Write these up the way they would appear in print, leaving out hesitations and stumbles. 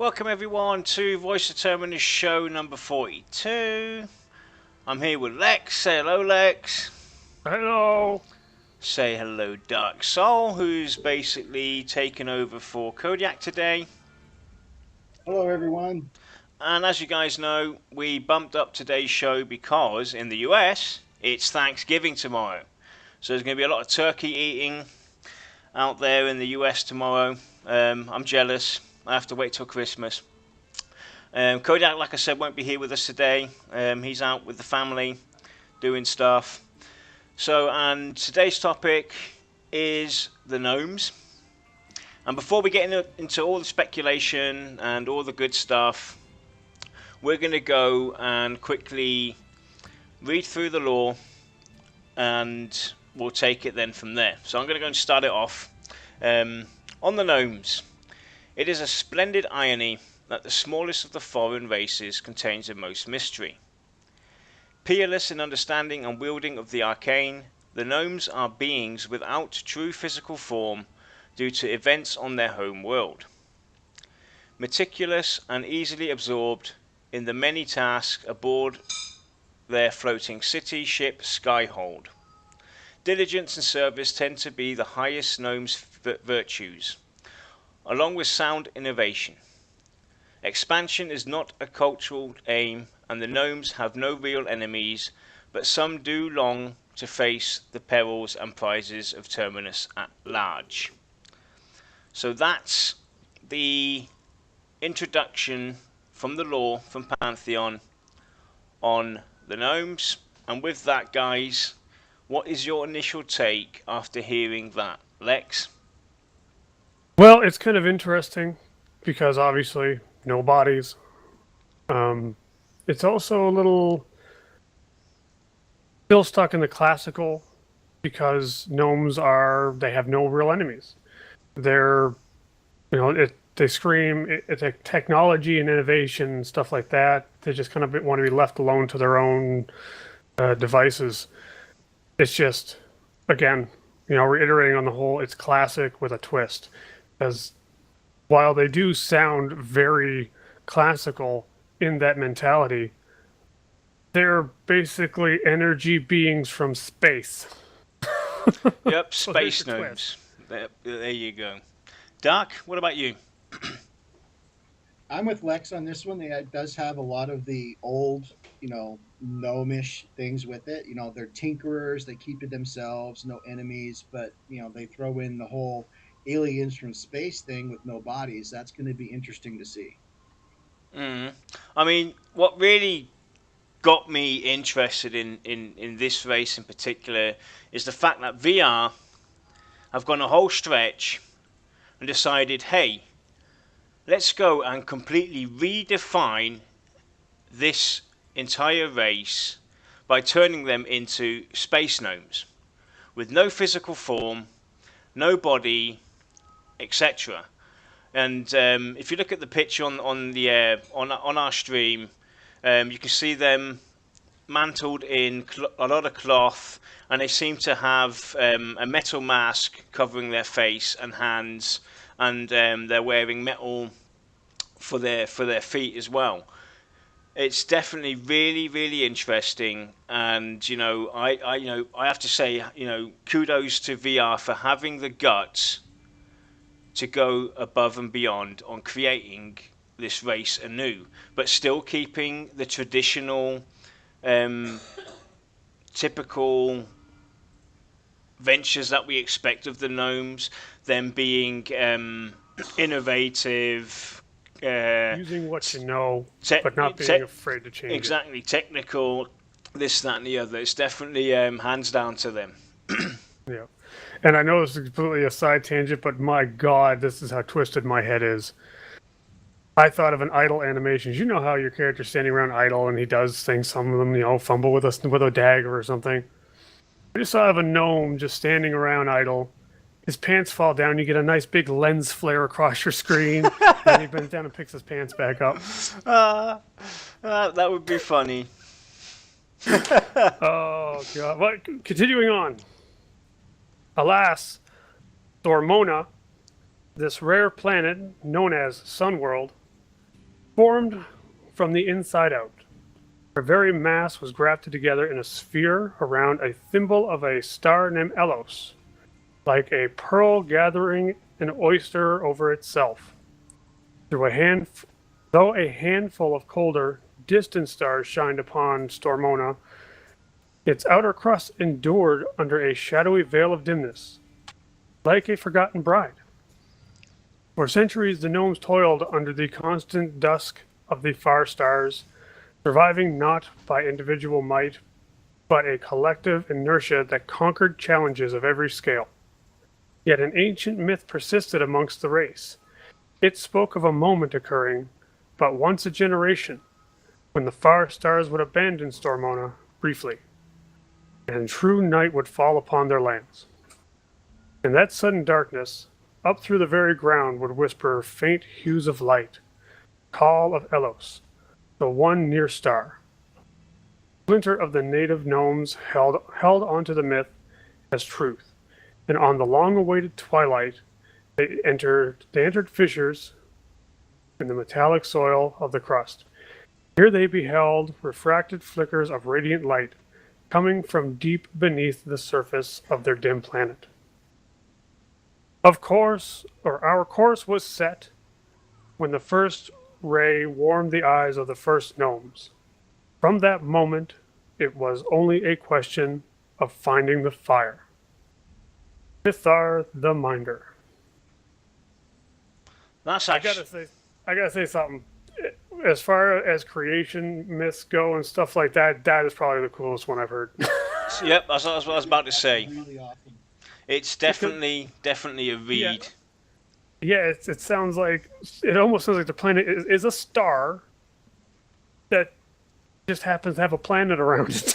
Welcome everyone to Voice of Terminus show number 42. I'm here with Lex. Say hello, Lex. Hello. Say hello, Dark Soul, who's basically taken over for Kodiak today. Hello, everyone. And as you guys know, we bumped up today's show because in the US, it's Thanksgiving tomorrow. So there's going to be a lot of turkey eating out there in the US tomorrow. I'm jealous. I have to wait till Christmas. Kodiak, like I said, won't be here with us today. He's out with the family doing stuff. So, and today's topic is the gnomes. And before we get into all the speculation and all the good stuff, we're going to go and quickly read through the lore and we'll take it then from there. So I'm going to go and start it off. On the gnomes. It is a splendid irony that the smallest of the foreign races contains the most mystery. Peerless in understanding and wielding of the arcane, the gnomes are beings without true physical form due to events on their home world. Meticulous and easily absorbed in the many tasks aboard their floating city ship Skyhold. Diligence and service tend to be the highest gnomes' virtues, along with sound innovation. Expansion is not a cultural aim, and the gnomes have no real enemies, but some do long to face the perils and prizes of Terminus at large. So that's the introduction from the lore from Pantheon on the gnomes. And with that, guys, what is your initial take after hearing that, Lex? Well, it's kind of interesting because obviously no bodies. It's also a little still stuck in the classical because gnomes they have no real enemies. They're, they scream it's a technology and innovation and stuff like that. They just kind of want to be left alone to their own devices. It's just, again, reiterating on the whole, it's classic with a twist. As while they do sound very classical in that mentality, they're basically energy beings from space. Yep, space gnomes. There you go. Dark, what about you? I'm with Lex on this one. It does have a lot of the old, gnomish things with it. They're tinkerers. They keep to themselves, no enemies, but, they throw in the whole aliens from space thing with no bodies. That's going to be interesting to see. I mean, what really got me interested in this race in particular is the fact that VR have gone a whole stretch and decided, hey, let's go and completely redefine this entire race by turning them into space gnomes with no physical form, no body, etc. And if you look at the picture on our stream, you can see them mantled in a lot of cloth, and they seem to have a metal mask covering their face and hands, and they're wearing metal for their feet as well. It's definitely really, really interesting, and I have to say, kudos to VR for having the guts to go above and beyond on creating this race anew, but still keeping the traditional, typical ventures that we expect of the gnomes, them being innovative, using what you know, but not being afraid to change exactly, technical, this, that, and the other. It's definitely hands down to them. Yeah. And I know this is completely a side tangent, but my God, this is how twisted my head is. I thought of an idle animations. You know how your character's standing around idle and he does things, some of them, fumble with a dagger or something. I just thought of a gnome just standing around idle. His pants fall down, you get a nice big lens flare across your screen, and he bends down and picks his pants back up. That would be funny. Oh, God. Well, continuing on. Alas, Thormona, this rare planet known as Sunworld, formed from the inside out. Her very mass was grafted together in a sphere around a thimble of a star named Elos, like a pearl gathering an oyster over itself. Through a hand, though a handful of colder, distant stars shined upon Stormona, its outer crust endured under a shadowy veil of dimness, like a forgotten bride. For centuries, the gnomes toiled under the constant dusk of the far stars, surviving not by individual might, but a collective inertia that conquered challenges of every scale. Yet an ancient myth persisted amongst the race. It spoke of a moment occurring, but once a generation, when the far stars would abandon Stormona briefly, and true night would fall upon their lands. In that sudden darkness, up through the very ground would whisper faint hues of light, call of Elos, the one near star. Splinter of the native gnomes held onto the myth as truth, and on the long-awaited twilight, they entered fissures in the metallic soil of the crust. Here they beheld refracted flickers of radiant light coming from deep beneath the surface of their dim planet. Of course, or our course was set when the first ray warmed the eyes of the first gnomes. From that moment, it was only a question of finding the fire. Mithar the Minder. That's I actually. gotta say something. As far as creation myths go and stuff like that, that is probably the coolest one I've heard. Yep, that's what I was about to That's say. really awesome. It's Because definitely a yeah, read. yeah, it sounds like it almost sounds like the planet is a star that just happens to have a planet around it.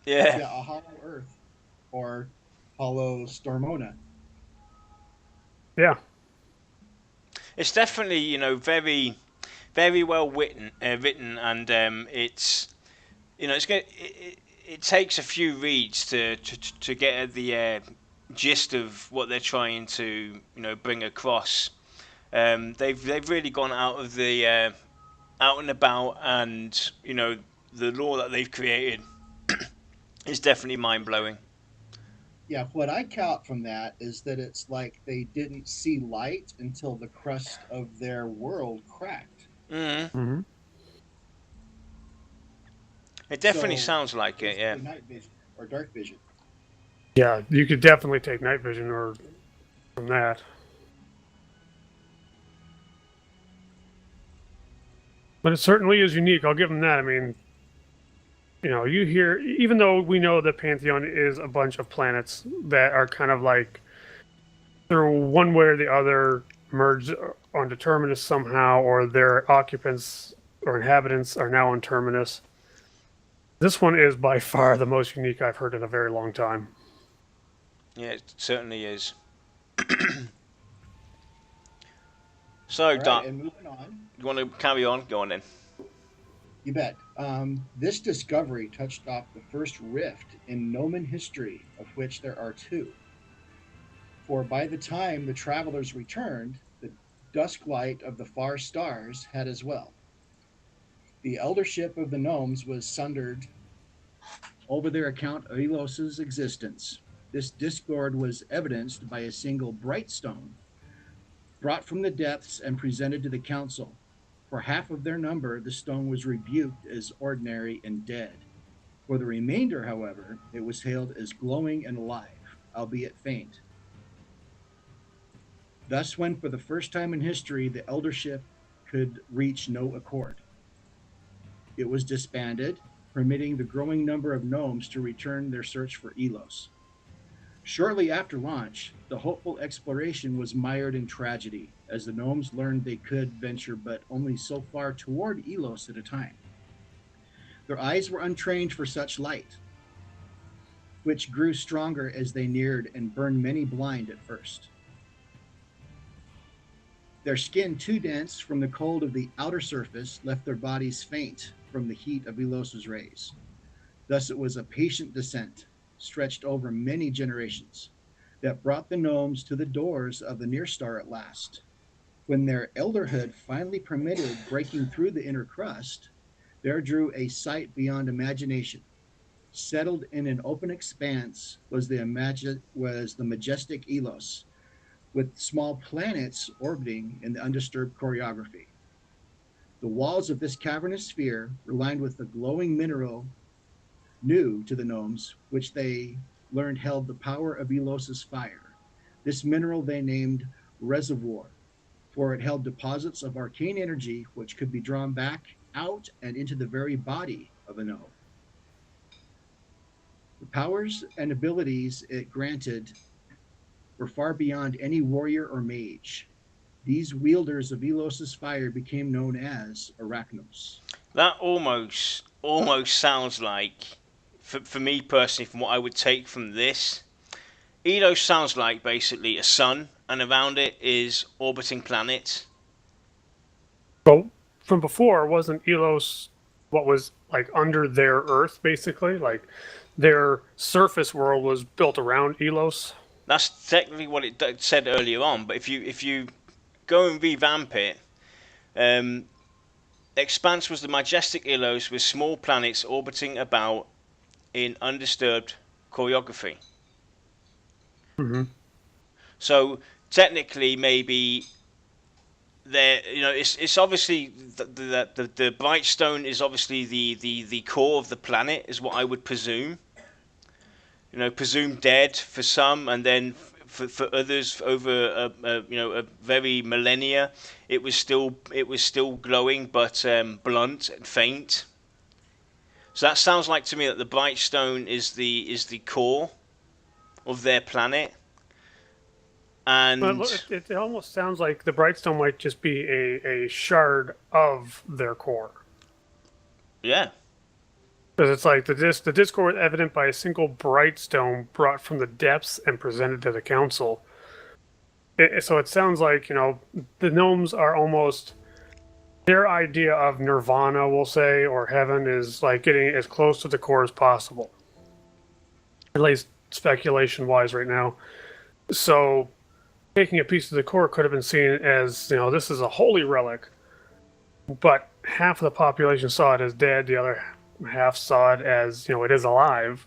Yeah. Yeah, a hollow Earth or hollow Stormona. Yeah, It's definitely very well written, and it's it's going it takes a few reads to get at the gist of what they're trying to bring across. They've really gone out of the out and about, and the lore that they've created is definitely mind blowing. Yeah, what I count from that is that it's like they didn't see light until the crust of their world cracked. Mm. hmm It definitely So sounds like it, yeah. basically, night vision or dark vision. yeah, you could definitely take night vision or from that. But it certainly is unique. I'll give them that. I mean, you hear, even though we know that Pantheon is a bunch of planets that are kind of like, they're one way or the other merged onto Terminus somehow, or their occupants or inhabitants are now on Terminus. This one is by far the most unique I've heard in a very long time. Yeah, it certainly is. So, All right, Doc, and moving on. you want to carry on? Go on then. You bet. This discovery touched off the first rift in Gnomon history, of which there are two. For by the time the travelers returned, the dusk light of the far stars had as well. The eldership of the gnomes was sundered over their account of Elos's existence. This discord was evidenced by a single bright stone brought from the depths and presented to the council. For half of their number, the stone was rebuked as ordinary and dead. For the remainder, however, it was hailed as glowing and alive, albeit faint. Thus, when for the first time in history the eldership could reach no accord, it was disbanded, permitting the growing number of gnomes to return their search for Elos. Shortly after launch, the hopeful exploration was mired in tragedy, as the gnomes learned they could venture but only so far toward Elos at a time. Their eyes were untrained for such light, which grew stronger as they neared and burned many blind at first. Their skin, too dense from the cold of the outer surface, left their bodies faint from the heat of Elos's rays. Thus it was a patient descent, stretched over many generations, that brought the gnomes to the doors of the near star at last. When their elderhood finally permitted breaking through the inner crust, there drew a sight beyond imagination. Settled in an open expanse was the majestic Elos, with small planets orbiting in the undisturbed choreography. The walls of this cavernous sphere were lined with a glowing mineral new to the gnomes, which they learned held the power of Elos's fire. This mineral they named Reservoir, for it held deposits of arcane energy which could be drawn back out and into the very body of a gnome. The powers and abilities it granted were far beyond any warrior or mage. These wielders of Elos's fire became known as Arachnos. That almost sounds like, for me personally, from what I would take from this, Elos sounds like basically a sun, and around it is orbiting planets. But from before, wasn't Elos what was like under their Earth, basically? Like their surface world was built around Elos. That's technically what it said earlier on. But if you go and revamp it, Expanse was the majestic Elos with small planets orbiting about in undisturbed choreography. Mm-hmm. So technically, maybe there, it's obviously the bright stone is obviously the core of the planet, is what I would presume. Presume dead for some, and then for others over a very millennia, it was still glowing, but blunt and faint. So that sounds like to me that the bright stone is the core of their planet. And it almost sounds like the Brightstone might just be a shard of their core. Yeah. Because it's like the Discord evident by a single Brightstone brought from the depths and presented to the council. So it sounds like, the gnomes are almost... Their idea of nirvana, we'll say, or heaven, is like getting as close to the core as possible. At least speculation-wise right now. So taking a piece of the core could have been seen as, this is a holy relic, but half of the population saw it as dead, the other half saw it as, it is alive.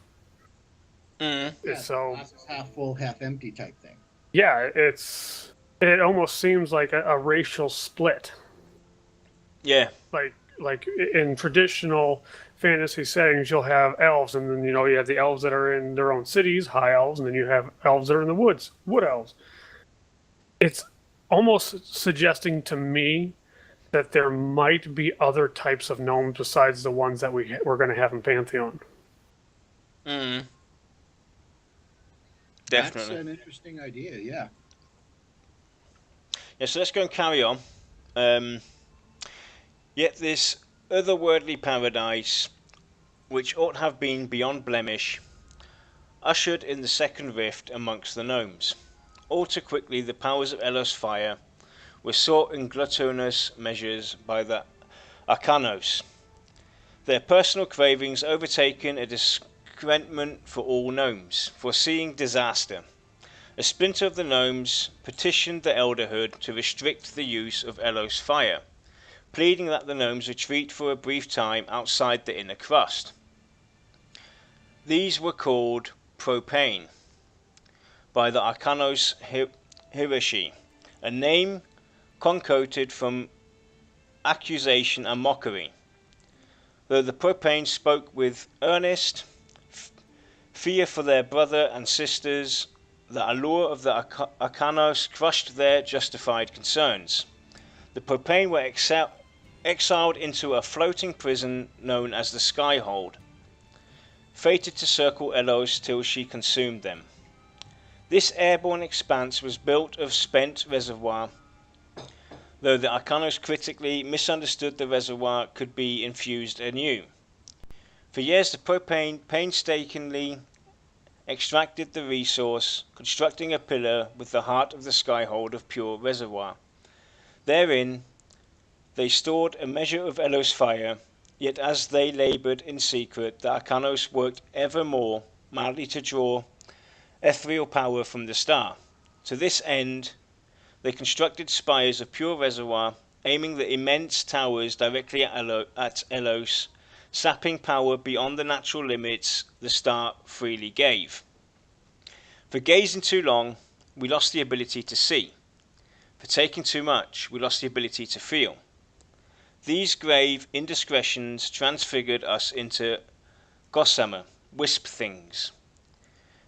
Mm. Yeah, so half full, half empty type thing. Yeah, it almost seems like a racial split. Yeah. Like in traditional fantasy settings, you'll have elves, and then you have the elves that are in their own cities, high elves, and then you have elves that are in the woods, wood elves. It's almost suggesting to me that there might be other types of gnomes besides the ones that we're going to have in Pantheon. Definitely. That's an interesting idea, yeah. Yeah, so let's go and carry on. Yet this otherworldly paradise, which ought to have been beyond blemish, ushered in the second rift amongst the gnomes. All too quickly the powers of Elos fire were sought in gluttonous measures by the Arcanos, their personal cravings overtaken a discernment for all gnomes, foreseeing disaster. A splinter of the gnomes petitioned the elderhood to restrict the use of Elos fire, pleading that the gnomes retreat for a brief time outside the inner crust. These were called propane by the Arcanos Hiroshi, a name concocted from accusation and mockery. Though the propane spoke with earnest fear for their brother and sisters, the allure of the Arcanos crushed their justified concerns. The propane were exiled into a floating prison known as the Skyhold, fated to circle Elos till she consumed them. This airborne expanse was built of spent reservoir, though the Arcanos critically misunderstood the reservoir could be infused anew. For years the propane painstakingly extracted the resource, constructing a pillar with the heart of the Skyhold of pure reservoir. Therein they stored a measure of Elos fire, yet as they laboured in secret, the Arcanos worked ever more madly to draw ethereal power from the star. To this end, They constructed spires of pure reservoir, aiming the immense towers directly at Elos, sapping power beyond the natural limits the star freely gave. For gazing too long, we lost the ability to see. For taking too much, we lost the ability to feel. These grave indiscretions transfigured us into gossamer, wisp things.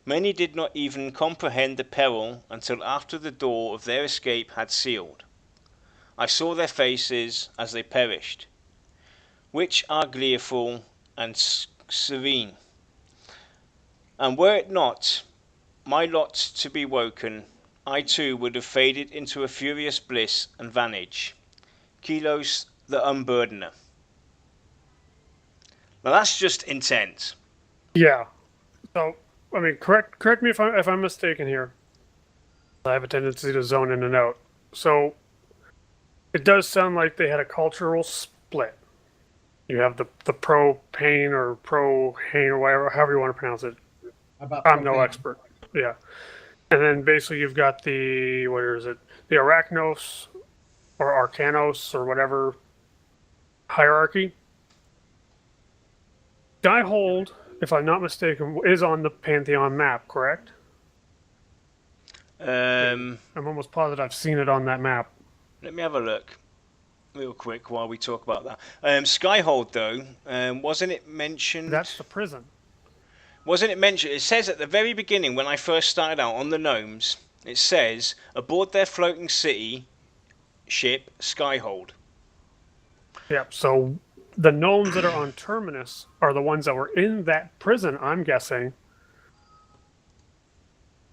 Many did not even comprehend the peril until after the door of their escape had sealed. I saw their faces as they perished, which are gleeful and serene. And were it not my lot to be woken, I too would have faded into a furious bliss and vanished. Kilos the Unburdener. Now that's just intense. Yeah. So, I mean, correct me if I'm mistaken here. I have a tendency to zone in and out. So, it does sound like they had a cultural split. You have the propane or prohane or whatever, however you want to pronounce it. About I'm no propane. expert. Yeah. And then basically you've got the, what is it? The Arachnos or Arcanos or whatever hierarchy. Skyhold, if I'm not mistaken, is on the Pantheon map, correct? I'm almost positive I've seen it on that map. Let me have a look real quick while we talk about that. Skyhold, though, wasn't it mentioned? That's the prison. Wasn't it mentioned? It says at the very beginning when I first started out on the Gnomes, it says, aboard their floating city ship, Skyhold. Yep, so the gnomes that are on Terminus are the ones that were in that prison, I'm guessing.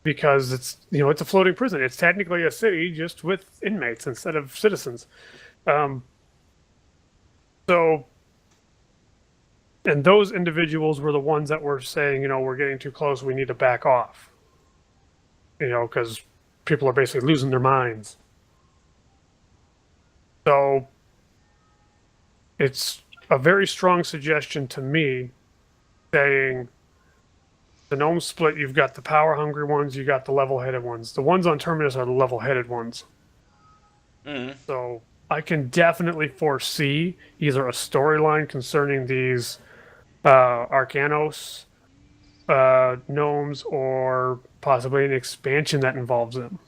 Because it's it's a floating prison. It's technically a city just with inmates instead of citizens. So, and those individuals were the ones that were saying, we're getting too close. We need to back off. Because people are basically losing their minds. So, it's a very strong suggestion to me, saying the gnome split. You've got the power-hungry ones. You got the level-headed ones. The ones on Terminus are the level-headed ones. So I can definitely foresee either a storyline concerning these Arcanos gnomes, or possibly an expansion that involves them.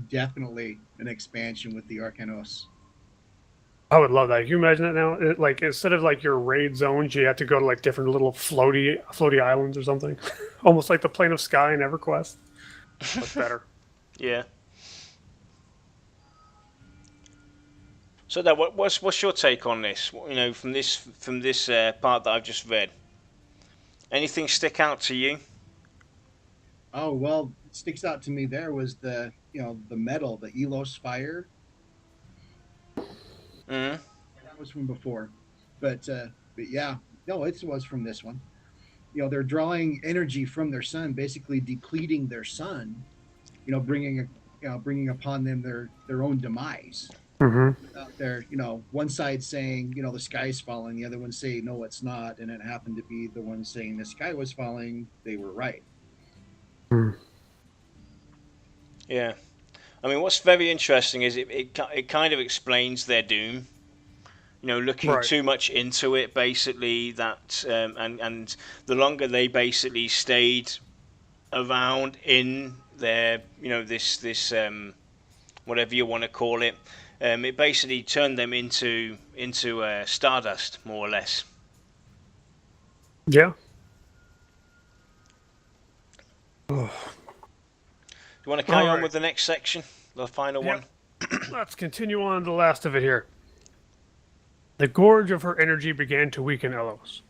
Definitely an expansion with the Arcanos. I would love that. Can you imagine that now? Instead of like your raid zones, you have to go to like different little floaty islands or something, almost like the Plane of Sky in EverQuest, but better. Yeah. So, now, what's your take on this? From this part that I've just read. Anything stick out to you? Oh well, what sticks out to me there was the metal, the Elos fire. Mm. That was from before, but yeah, no, it was from this one. They're drawing energy from their sun, basically depleting their sun. Bringing upon them their own demise. They're one side saying the sky's falling, the other one saying no, it's not, and it happened to be the one saying the sky was falling. They were right. Yeah. I mean, what's very interesting is it kind of explains their doom. Looking Right. too much into it, basically, that and the longer they basically stayed around in their, this whatever you want to call it, it basically turned them into stardust, more or less. Yeah. Do you want to carry on Alright. with the next section, the final one? Let's continue on to the last of it here. The gorge of her energy began to weaken Elos,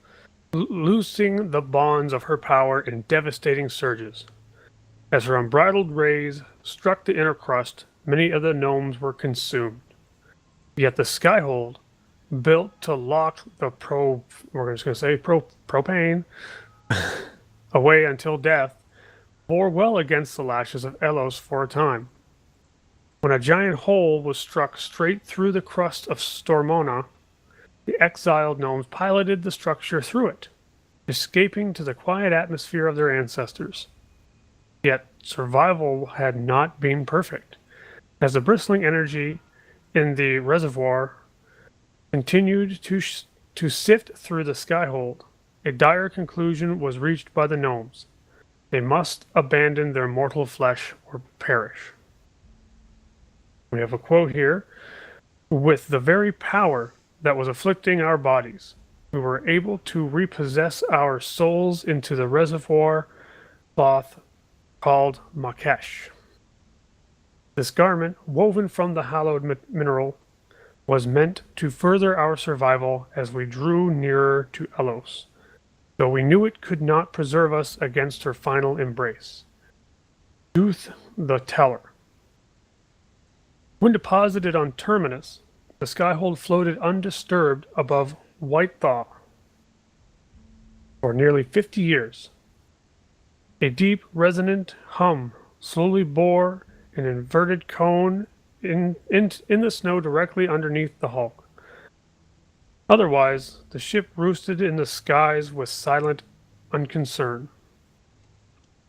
loosing the bonds of her power in devastating surges. As her unbridled rays struck the inner crust, many of the gnomes were consumed. Yet the Skyhold, built to lock the propane away until death, bore well against the lashes of Elos for a time. When a giant hole was struck straight through the crust of Stormona, the exiled gnomes piloted the structure through it, escaping to the quiet atmosphere of their ancestors. Yet survival had not been perfect. As the bristling energy in the reservoir continued to sift through the skyhold, a dire conclusion was reached by the gnomes. They must abandon their mortal flesh or perish. We have a quote here. With the very power that was afflicting our bodies, we were able to repossess our souls into the reservoir cloth called Makesh. This garment, woven from the hallowed mineral, was meant to further our survival as we drew nearer to Elos, though we knew it could not preserve us against her final embrace. Duth the Teller. When deposited on Terminus, the skyhold floated undisturbed above Whitethaw for nearly 50 years. A deep, resonant hum slowly bore an inverted cone in the snow directly underneath the hulk. Otherwise, the ship roosted in the skies with silent unconcern.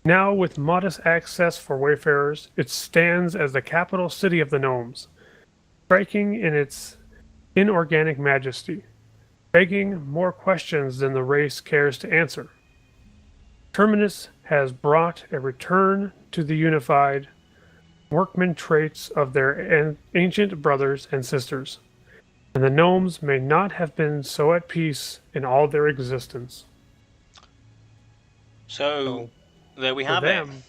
Now, with modest access for wayfarers, it stands as the capital city of the gnomes, striking in its inorganic majesty, begging more questions than the race cares to answer. Terminus has brought a return to the unified workman traits of their ancient brothers and sisters, and the gnomes may not have been so at peace in all their existence. So there we For have it. them,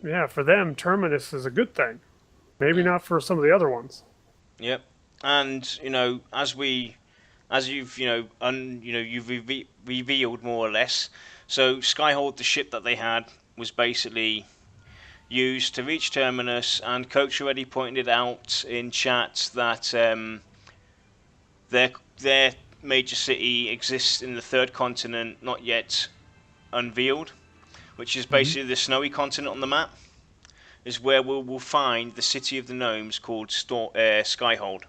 yeah, for them, Terminus is a good thing. Maybe not for some of the other ones. Yep. And as you've you've revealed more or less. So Skyhold, the ship that they had, was basically used to reach Terminus, and Coach already pointed out in chat that their major city exists in the third continent, not yet unveiled, which is basically the snowy continent on the map. Is where we'll find the city of the gnomes called Skyhold.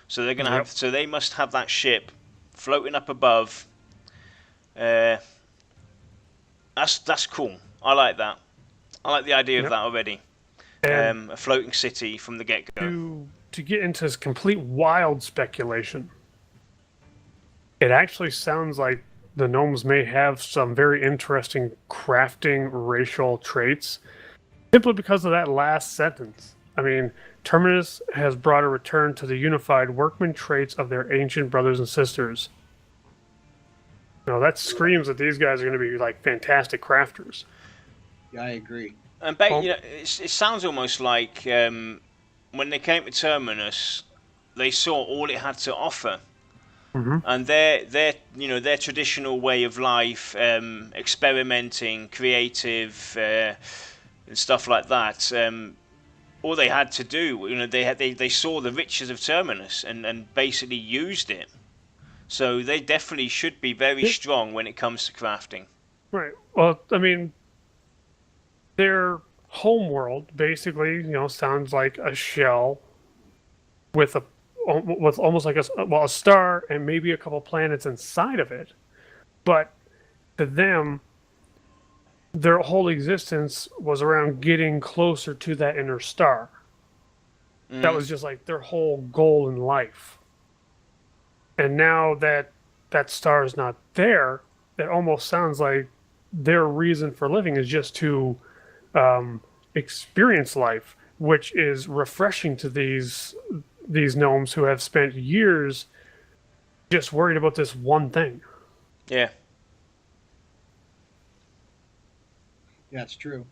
So they're gonna have. So they must have that ship floating up above. That's cool. I like that. I like the idea of that already. A floating city from the get-go. To get into this complete wild speculation, it actually sounds like the gnomes may have some very interesting crafting racial traits, simply because of that last sentence. I mean, Terminus has brought a return to the unified workman traits of their ancient brothers and sisters. You know, that screams that these guys are going to be like fantastic crafters. Yeah, I agree. And it sounds almost like when they came to Terminus, they saw all it had to offer, and their traditional way of life, experimenting, creative, and stuff like that. All they had to do, they saw the riches of Terminus and basically used it. So they definitely should be very strong when it comes to crafting. Right. Well, I mean, their home world basically, sounds like a shell with almost like a star and maybe a couple planets inside of it. But to them, their whole existence was around getting closer to that inner star. That was just like their whole goal in life. And now that that star is not there, it almost sounds like their reason for living is just to experience life, which is refreshing to these gnomes who have spent years just worried about this one thing. Yeah. Yeah, it's true.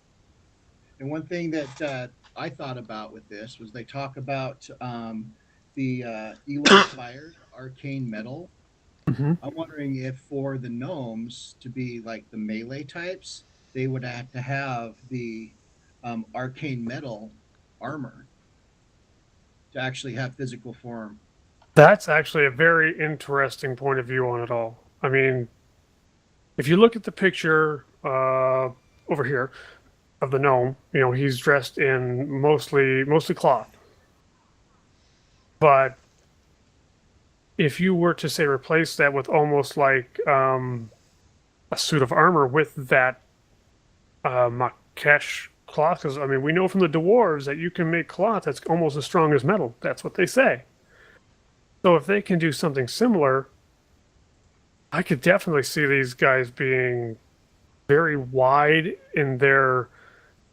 And one thing that I thought about with this was they talk about the Elo-inspired arcane metal. Mm-hmm. I'm wondering if for the gnomes to be like the melee types, they would have to have the arcane metal armor to actually have physical form. That's actually a very interesting point of view on it all. I mean, if you look at the picture over here of the gnome, he's dressed in mostly cloth. But if you were to say replace that with almost like a suit of armor with that Makesh cloth, because I mean, we know from the dwarves that you can make cloth that's almost as strong as metal. That's what they say. So if they can do something similar, I could definitely see these guys being very wide in their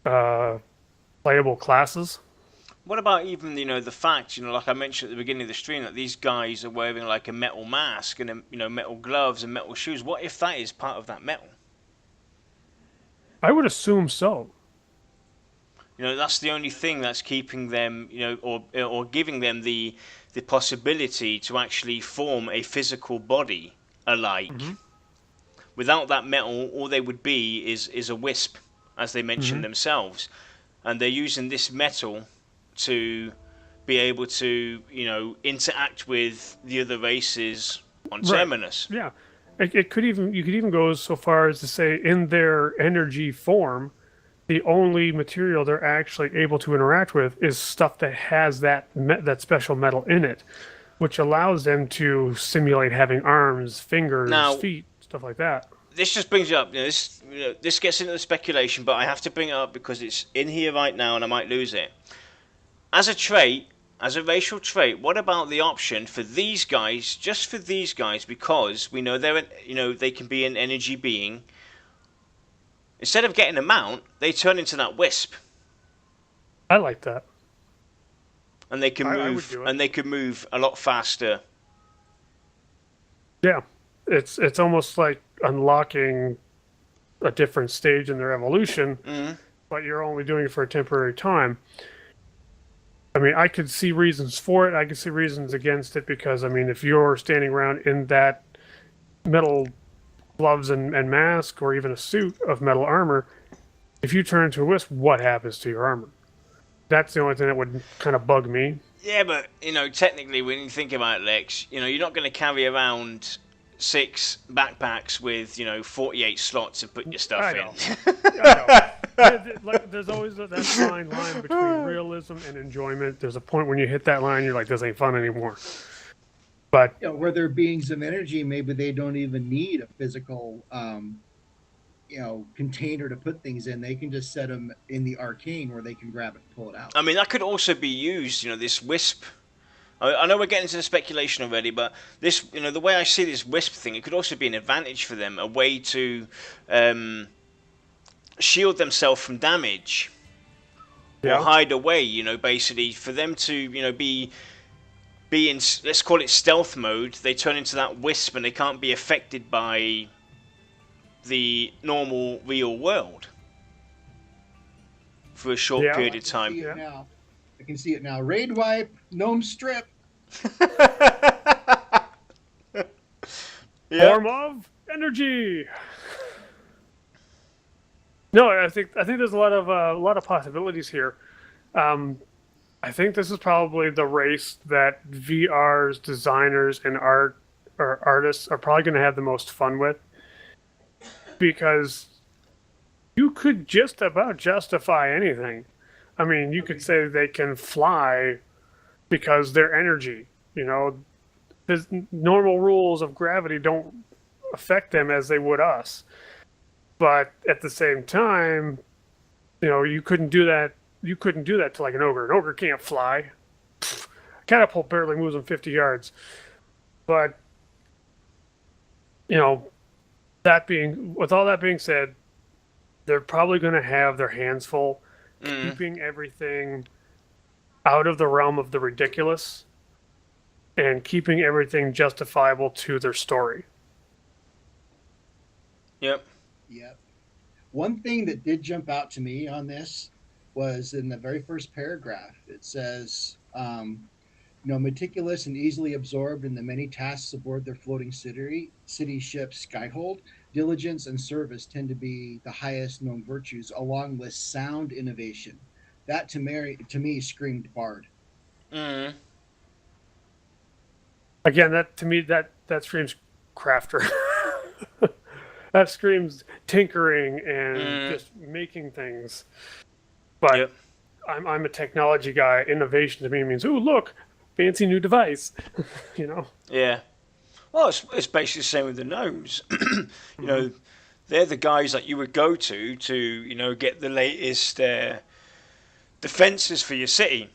uh, playable classes. What about even the fact like I mentioned at the beginning of the stream that these guys are wearing like a metal mask and metal gloves and metal shoes? What if that is part of that metal? I would assume so. That's the only thing that's keeping them, or giving them the possibility to actually form a physical body alike. Mm-hmm. Without that metal, all they would be is a wisp, as they mentioned Mm-hmm. themselves, and they're using this metal to be able to, interact with the other races on Right. Terminus. Yeah. It could even you could even go so far as to say in their energy form, the only material they're actually able to interact with is stuff that has that special metal in it, which allows them to simulate having arms, fingers, Now, feet, stuff like that. this just brings it up. This gets into the speculation, but I have to bring it up because it's in here right now, and I might lose it. As a trait, as a racial trait, what about the option for these guys, just for these guys, because we know they can be an energy being. Instead of getting a mount, they turn into that wisp, I like that. and they can I would move, do it. and they can move a lot faster. Yeah. It's almost like unlocking a different stage in their evolution, Mm. but you're only doing it for a temporary time. I mean, I could see reasons for it. I could see reasons against it because, I mean, if you're standing around in that metal gloves and mask or even a suit of metal armor, if you turn into a wisp, what happens to your armor? That's the only thing that would kind of bug me. Yeah, but technically, when you think about it, Lex, you're not going to carry around 6 backpacks with 48 slots and put your stuff I in. know. I know. Like, there's always that fine line between realism and enjoyment. There's a point when you hit that line, you're like, this ain't fun anymore. But Where they're beings of energy, maybe they don't even need a physical, container to put things in. They can just set them in the arcane where they can grab it and pull it out. I mean, that could also be used. This wisp. I know we're getting into the speculation already, but this, the way I see this wisp thing, it could also be an advantage for them, a way to shield themselves from damage or yeah, hide away. Basically for them to, be in, let's call it stealth mode. They turn into that wisp and they can't be affected by the normal real world for a short Yeah. period of See time. it now. I can see it now. Raid wipe, gnome strip. Yeah. form of energy. No, I think there's a lot of possibilities here. I think this is probably the race that VR's designers and artists are probably going to have the most fun with because you could just about justify anything. I mean, you could say they can fly because their energy, the normal rules of gravity don't affect them as they would us. But at the same time, you couldn't do that. You couldn't do that to like an ogre. An ogre can't fly. Catapult barely moves them 50 yards. But with all that being said, they're probably going to have their hands full, keeping everything out of the realm of the ridiculous, and keeping everything justifiable to their story. Yep. Yep. One thing that did jump out to me on this was in the very first paragraph. It says, meticulous and easily absorbed in the many tasks aboard their floating city ship Skyhold, diligence and service tend to be the highest known virtues, along with sound innovation. That to me screamed bard. Mm. Again, that to me that screams crafter. That screams tinkering and just making things. But Yep. I'm a technology guy. Innovation to me means, ooh, look, fancy new device. Yeah. Well, it's basically the same with the gnomes. You know, they're the guys that you would go to get the latest defenses for your city.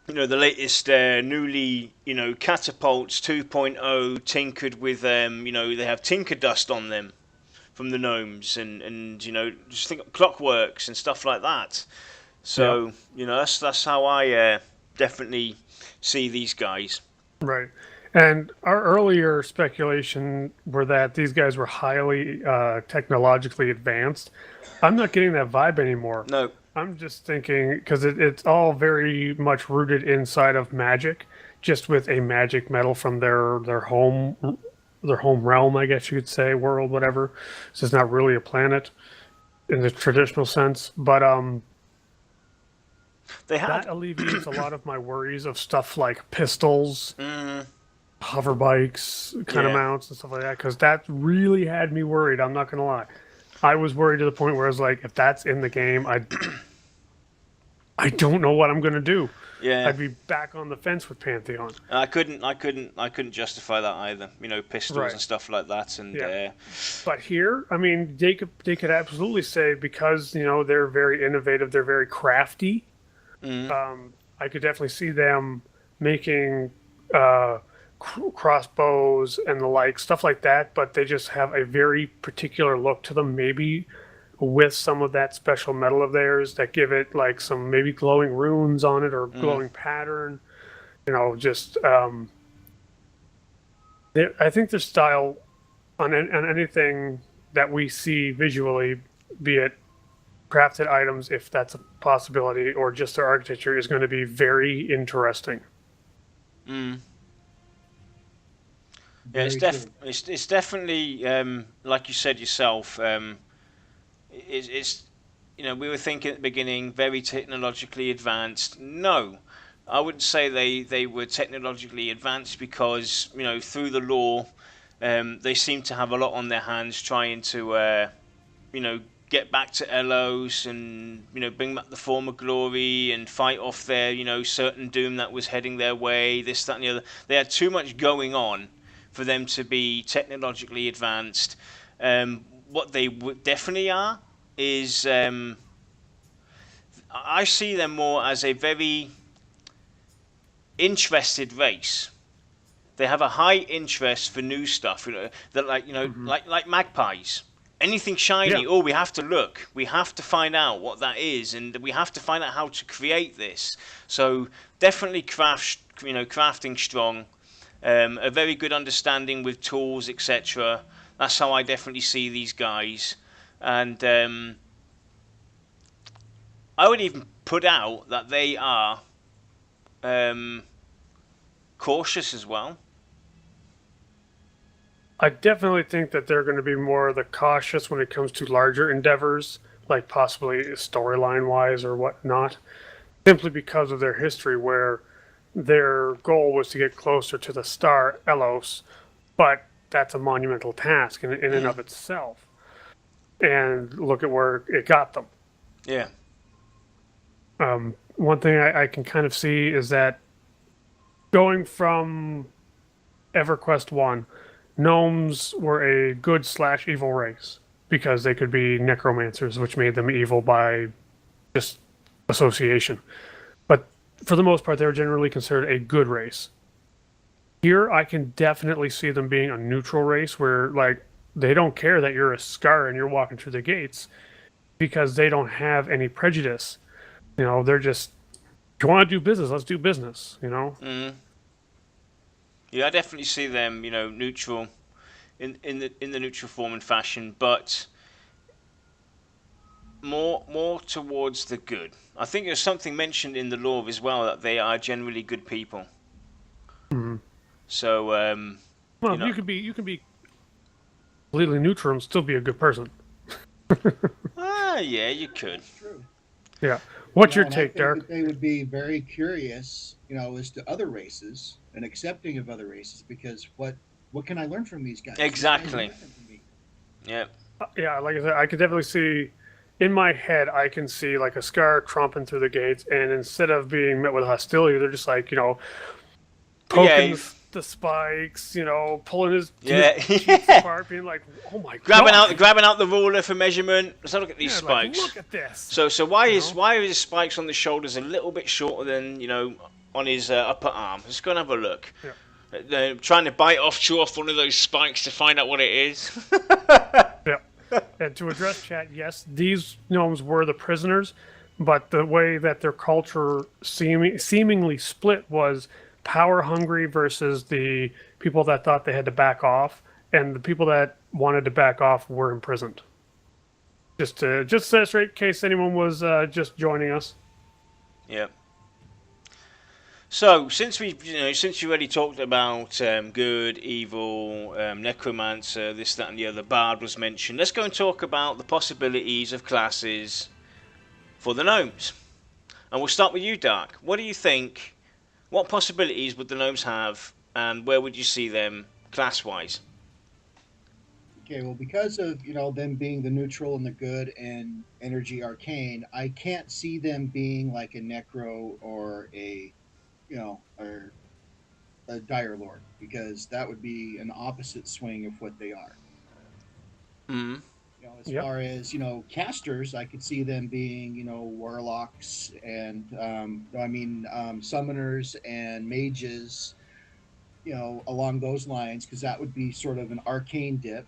The latest newly catapults 2.0 tinkered with they have tinker dust on them from the gnomes, and just think of clockworks and stuff like that. So that's how I definitely see these guys. Right. And our earlier speculation were that these guys were highly technologically advanced. I'm not getting that vibe anymore. No. I'm just thinking, because it's all very much rooted inside of magic, just with a magic metal from their home realm, I guess you could say, world, whatever. So it's not really a planet in the traditional sense, but that alleviates a lot of my worries of stuff like pistols, hover bikes, kind of mounts and stuff like that, because that really had me worried. I'm not gonna lie. I was worried to the point where I was like, if that's in the game, I don't know what I'm gonna do. Yeah, I'd be back on the fence with Pantheon. I couldn't justify that either. Pistols and stuff like that. And but here, I mean, they could absolutely say, because they're very innovative, they're very crafty. I could definitely see them making crossbows and the like, stuff like that, but they just have a very particular look to them, maybe with some of that special metal of theirs that give it like some maybe glowing runes on it or glowing pattern. Just I think their style on anything that we see visually, be it crafted items, if that's a possibility, or just their architecture, is going to be very interesting. Yeah, it's definitely like you said yourself. It's we were thinking at the beginning very technologically advanced. No, I wouldn't say they were technologically advanced, because through the lore, they seem to have a lot on their hands trying to get back to Elos and bring back the former glory and fight off their certain doom that was heading their way. This, that, and the other. They had too much going on for them to be technologically advanced. What they definitely are is I see them more as a very interested race. They have a high interest for new stuff. That like magpies. Anything shiny, we have to look. We have to find out what that is, and we have to find out how to create this. So definitely crafting strong. A very good understanding with tools, etc. That's how I definitely see these guys. And I would even put out that they are cautious as well. I definitely think that they're going to be more the cautious when it comes to larger endeavors, like possibly storyline-wise or whatnot, simply because of their history, where their goal was to get closer to the star Elos, but that's a monumental task in and of itself. And look at where it got them. Yeah. One thing I can kind of see is that going from EverQuest 1, gnomes were a good/evil race, because they could be necromancers, which made them evil by just association. But for the most part, they were generally considered a good race. Here, I can definitely see them being a neutral race, where they don't care that you're a scar and you're walking through the gates, because they don't have any prejudice. They're just, if you want to do business, let's do business. Yeah, I definitely see them, neutral, in the neutral form and fashion, but more towards the good. I think there's something mentioned in the lore as well, that they are generally good people. So, you can be completely neutral and still be a good person. Yeah, you could. That's true. Yeah. What's your take, Dark? They would be very curious, as to other races and accepting of other races, because what can I learn from these guys? Exactly. Yeah. Yeah, like I said, I could definitely see, in my head, I can see like a scar tromping through the gates, and instead of being met with hostility, they're just like, poking the spikes, pulling his Yeah. cheeks apart, being like, "Oh my grabbing god!" out the ruler for measurement. Let's have a look at these spikes. Like, look at this. So why are his spikes on the shoulders a little bit shorter than on his upper arm? Let's go and have a look. Yeah. Trying to chew off one of those spikes to find out what it is. Yeah. And to address chat, yes, these gnomes were the prisoners, but the way that their culture seemingly split was power hungry versus the people that thought they had to back off, and the people that wanted to back off were imprisoned. Just straight in case anyone was just joining us. Yeah. So since you already talked about good, evil, necromancer, this, that, and the other, bard was mentioned. Let's go and talk about the possibilities of classes for the gnomes, and we'll start with you, Dark. What do you think? What possibilities would the gnomes have, and where would you see them class-wise? Okay, well, because of them being the neutral and the good and energy arcane, I can't see them being like a necro or or a dire lord, because that would be an opposite swing of what they are. Mm. As far as casters, I could see them being warlocks and summoners and mages, along those lines, because that would be sort of an arcane dip.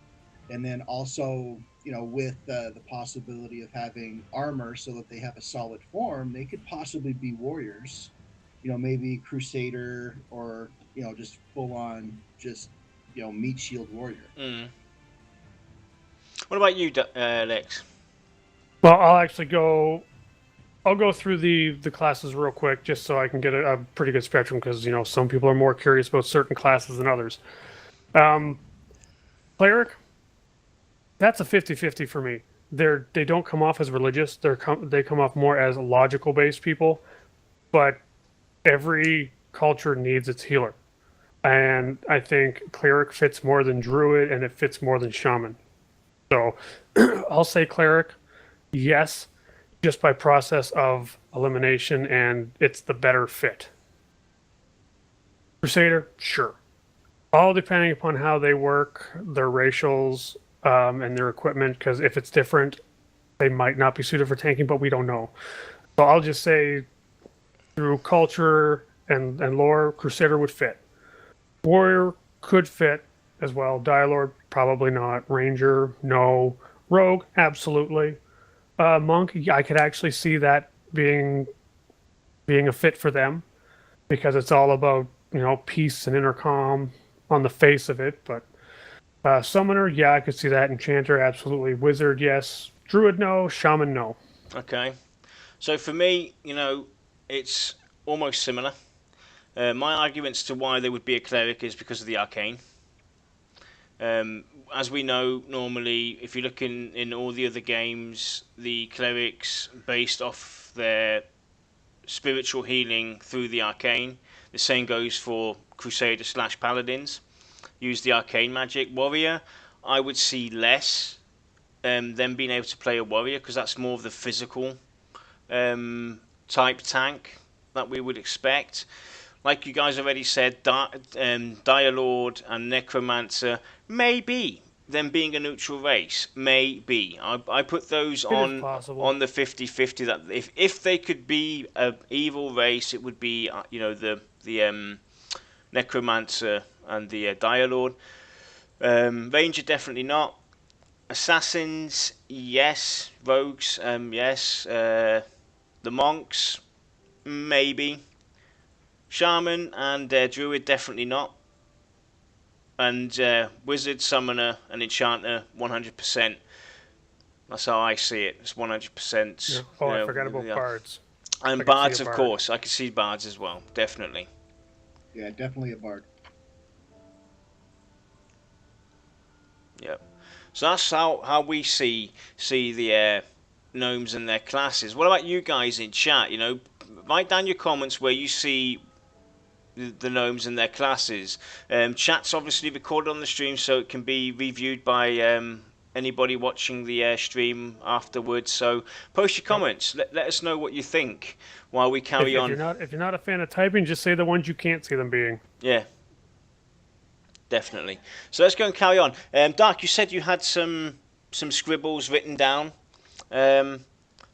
And then also, with the possibility of having armor so that they have a solid form, they could possibly be warriors. Maybe crusader, or just full on, just meat shield warrior. Mm. What about you, Lex? Well, I'll go through the classes real quick, just so I can get a pretty good spectrum, because some people are more curious about certain classes than others. Cleric, that's a 50-50 for me. They don't come off as religious. They come off more as logical based people, but every culture needs its healer, and I think cleric fits more than druid, and it fits more than shaman. So I'll say cleric, yes, just by process of elimination, and it's the better fit. Crusader, sure. All depending upon how they work, their racials, and their equipment, because if it's different, they might not be suited for tanking, but we don't know. So I'll just say through culture and lore, Crusader would fit. Warrior could fit as well. Dialord, probably not. Ranger, no. Rogue, absolutely. Monk, I could actually see that being a fit for them, because it's all about peace and intercom on the face of it. But Summoner, yeah, I could see that. Enchanter, absolutely. Wizard, yes. Druid, no. Shaman, no. Okay. So for me, it's almost similar. My arguments to why they would be a cleric is because of the arcane. As we know, normally, if you look in all the other games, the clerics, based off their spiritual healing through the arcane. The same goes for Crusader / Paladins. Use the arcane magic. Warrior, I would see less them being able to play a warrior, because that's more of the physical type tank that we would expect. Like you guys already said, Dire Lord and Necromancer, maybe them being a neutral race, maybe. I put those on the 50-50, that if they could be an evil race, it would be the Necromancer and the Dire Lord. Ranger, definitely not. Assassins, yes. Rogues, yes. The monks, maybe. Shaman and Druid, definitely not. And Wizard, Summoner, and Enchanter, 100%. That's how I see it. It's 100%. Yeah. Oh, I forgot about Bards. And Bards, of course. I can see Bards as well, definitely. Yeah, definitely a Bard. Yep. So that's how we see the gnomes and their classes. What about you guys in chat? Write down your comments where you see the gnomes and their classes. Chat's obviously recorded on the stream, so it can be reviewed by anybody watching the stream afterwards. So post your comments. Let us know what you think while we carry on. If you're not a fan of typing, just say the ones you can't see them being. Yeah. Definitely. So let's go and carry on. Dark, you said you had some scribbles written down. Um,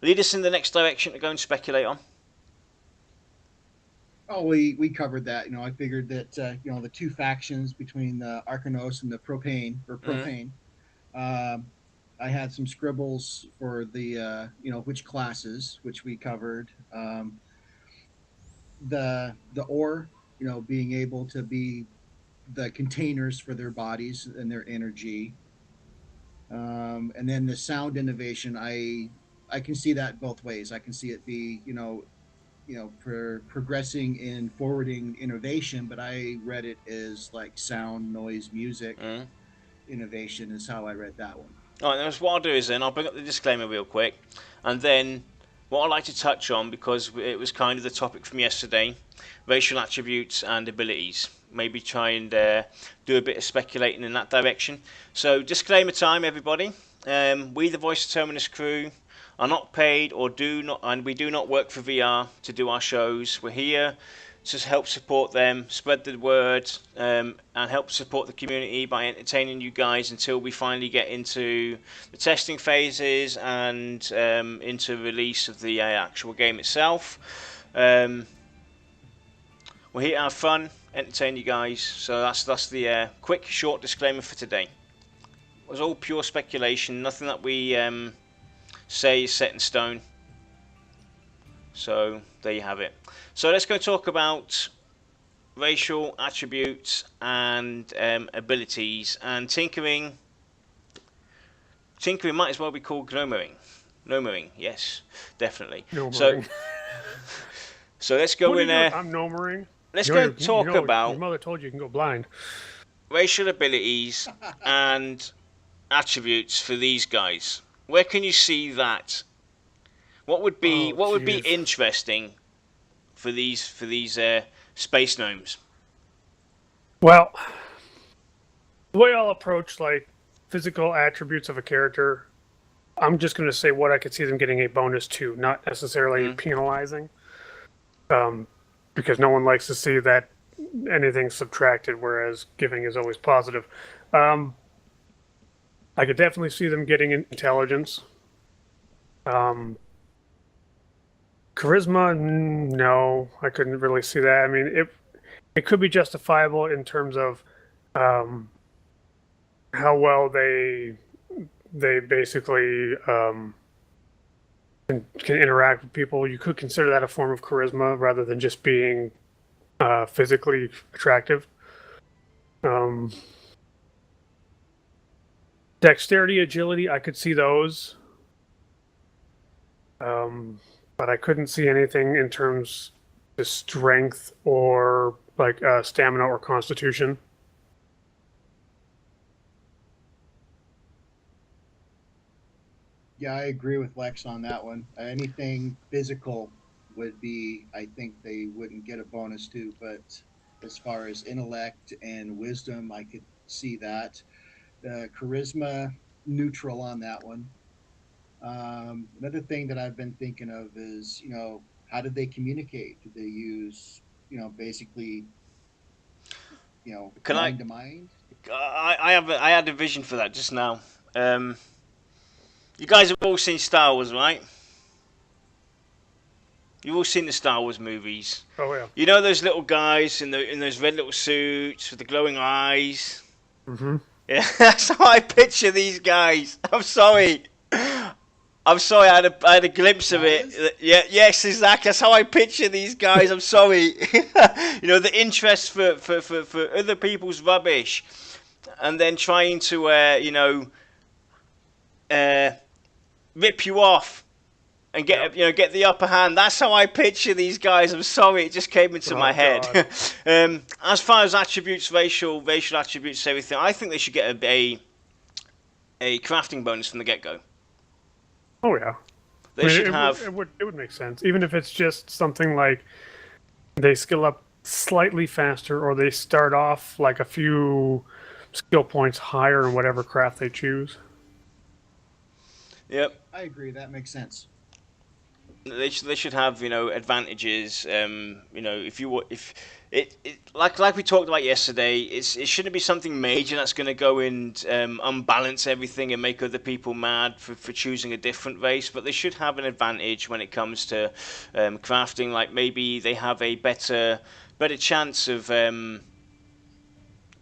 lead us in the next direction to go and speculate on. Oh, we covered that. I figured that the two factions between the Arcanos and the Mm. Propane. Um, I had some scribbles for the which classes, which we covered. The ore, being able to be the containers for their bodies and their energy. And then the sound innovation, I can see that both ways. I can see it be for progressing in forwarding innovation, but I read it as like sound, noise, music Mm. innovation is how I read that one. All right, what I'll do is then I'll bring up the disclaimer real quick, and then what I'd like to touch on, because it was kind of the topic from yesterday, racial attributes and abilities. Maybe try and do a bit of speculating in that direction. So disclaimer time, everybody. We, the Voice of Terminus crew, are not paid or do not, and we do not work for VR to do our shows. We're here to help support them, spread the word, and help support the community by entertaining you guys until we finally get into the testing phases and into release of the actual game itself. We're here to have fun, entertain you guys. So that's the quick, short disclaimer for today. It was all pure speculation. Nothing that we say is set in stone. So there you have it. So let's go talk about racial attributes and abilities, and tinkering. Tinkering might as well be called gnomering. Gnomering, yes, definitely. Gnomering. So let's go in there. I'm gnomering. Let's go and talk about your mother told you can go blind. racial abilities and attributes for these guys. Where can you see that? What would be interesting for these space gnomes? Well, the way I'll approach like physical attributes of a character, I'm just going to say what I could see them getting a bonus to, not necessarily penalizing, because no one likes to see that anything subtracted, whereas giving is always positive. I could definitely see them getting intelligence. Charisma, no, I couldn't really see that. I mean, it could be justifiable in terms of how well they basically can interact with people. You could consider that a form of charisma rather than just being physically attractive. Dexterity, agility, I could see those. But I couldn't see anything in terms of strength or like stamina or constitution. Yeah, I agree with Lex on that one. Anything physical would be, I think they wouldn't get a bonus to, but as far as intellect and wisdom, I could see that. Charisma, neutral on that one. Another thing that I've been thinking of is, how did they communicate? Did they use, basically, Can I? mind to mind? I had a vision for that just now. You guys have all seen Star Wars, right? You've all seen the Star Wars movies. Oh yeah. You know those little guys in those red little suits with the glowing eyes. Mm-hmm. Yeah, that's how I picture these guys. I'm sorry. I'm sorry. I had a glimpse of it. Yeah, yes, exactly. That's how I picture these guys. I'm sorry. The interest for other people's rubbish, and then trying to rip you off and get the upper hand. That's how I picture these guys. I'm sorry, it just came into my head. As far as attributes, racial attributes, everything, I think they should get a crafting bonus from the get-go. Oh yeah. They should have. It would make sense, even if it's just something like they skill up slightly faster, or they start off like a few skill points higher in whatever craft they choose. Yep. I agree. That makes sense. They should have advantages. If like we talked about yesterday, it shouldn't be something major that's going to go and unbalance everything and make other people mad for choosing a different race. But they should have an advantage when it comes to crafting. Like maybe they have a better chance of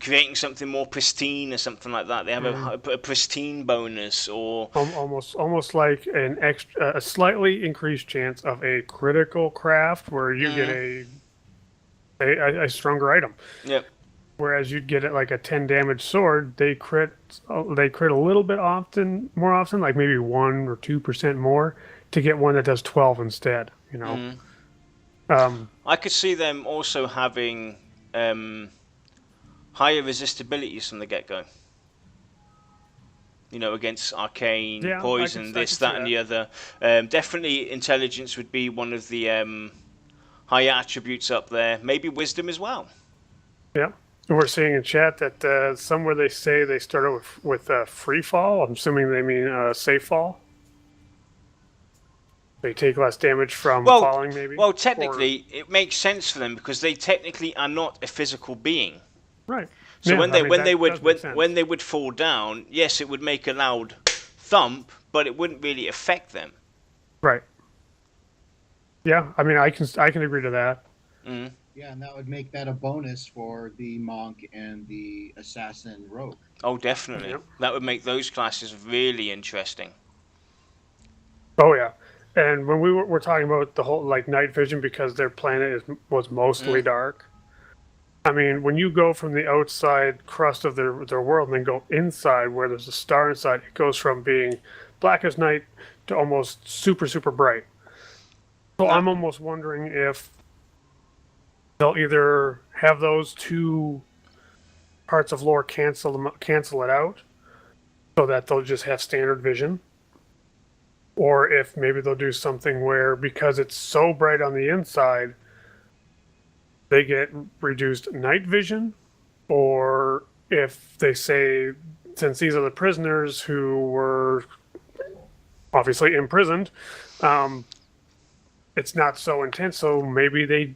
creating something more pristine or something like that. They have a pristine bonus or Almost like a slightly increased chance of a critical craft where you get a stronger item. Yep. Whereas you'd get it like a 10 damage sword, they crit a little bit more often, like maybe 1 or 2% more to get one that does 12 instead, you know. I could see them also having higher resistibilities from the get-go. You know, against arcane, Yeah, poison, this, that, and the other. Definitely intelligence would be one of the higher attributes up there. Maybe wisdom as well. Yeah. We're seeing in chat that somewhere they say they started with free fall. I'm assuming they mean safe fall. They take less damage from falling, maybe. Well, technically, it makes sense for them because they technically are not a physical being. Right. So when they would fall down, yes, it would make a loud thump, but it wouldn't really affect them. Right. Yeah, I mean, I can agree to that. Mm. Yeah, and that would make that a bonus for the monk and the assassin rogue. Oh, definitely. Yep. That would make those classes really interesting. Oh yeah, and when we're talking about the whole like night vision because their planet was mostly dark. I mean, when you go from the outside crust of their world and then go inside where there's a star inside, it goes from being black as night to almost super, super bright. So I'm almost wondering if they'll either have those two parts of lore cancel it out so that they'll just have standard vision. Or if maybe they'll do something where because it's so bright on the inside, they get reduced night vision, or if they say, since these are the prisoners who were obviously imprisoned, it's not so intense, so maybe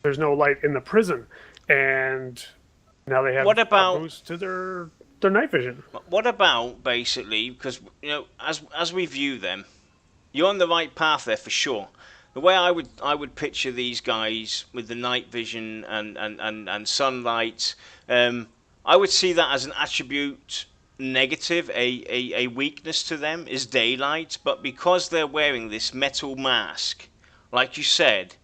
there's no light in the prison, and now they have a boost to their night vision. What about, basically, because, you know, as we view them, you're on the right path there for sure. The way I would picture these guys with the night vision and sunlight, I would see that as an attribute negative, a weakness to them is daylight, but because they're wearing this metal mask, like you said,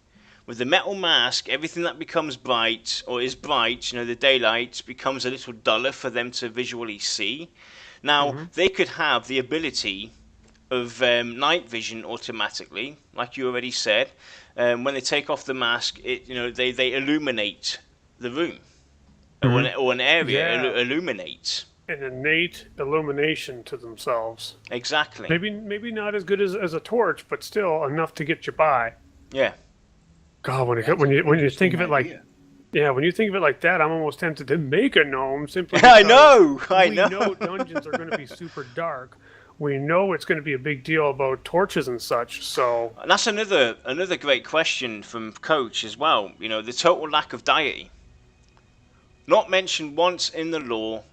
with the metal mask, everything that becomes bright or is bright, you know, the daylight becomes a little duller for them to visually see. Now, they could have the ability of night vision automatically, like you already said. When they take off the mask, they illuminate the room or an area illuminates. An innate illumination to themselves. Exactly. Maybe not as good as a torch, but still enough to get you by. Yeah. God, when you think of it like. Yeah, when you think of it like that, I'm almost tempted to make a gnome simply because I know. We know dungeons are going to be super dark. We know it's going to be a big deal about torches and such. So and that's another great question from Coach as well. You know, the total lack of deity, not mentioned once in the lore.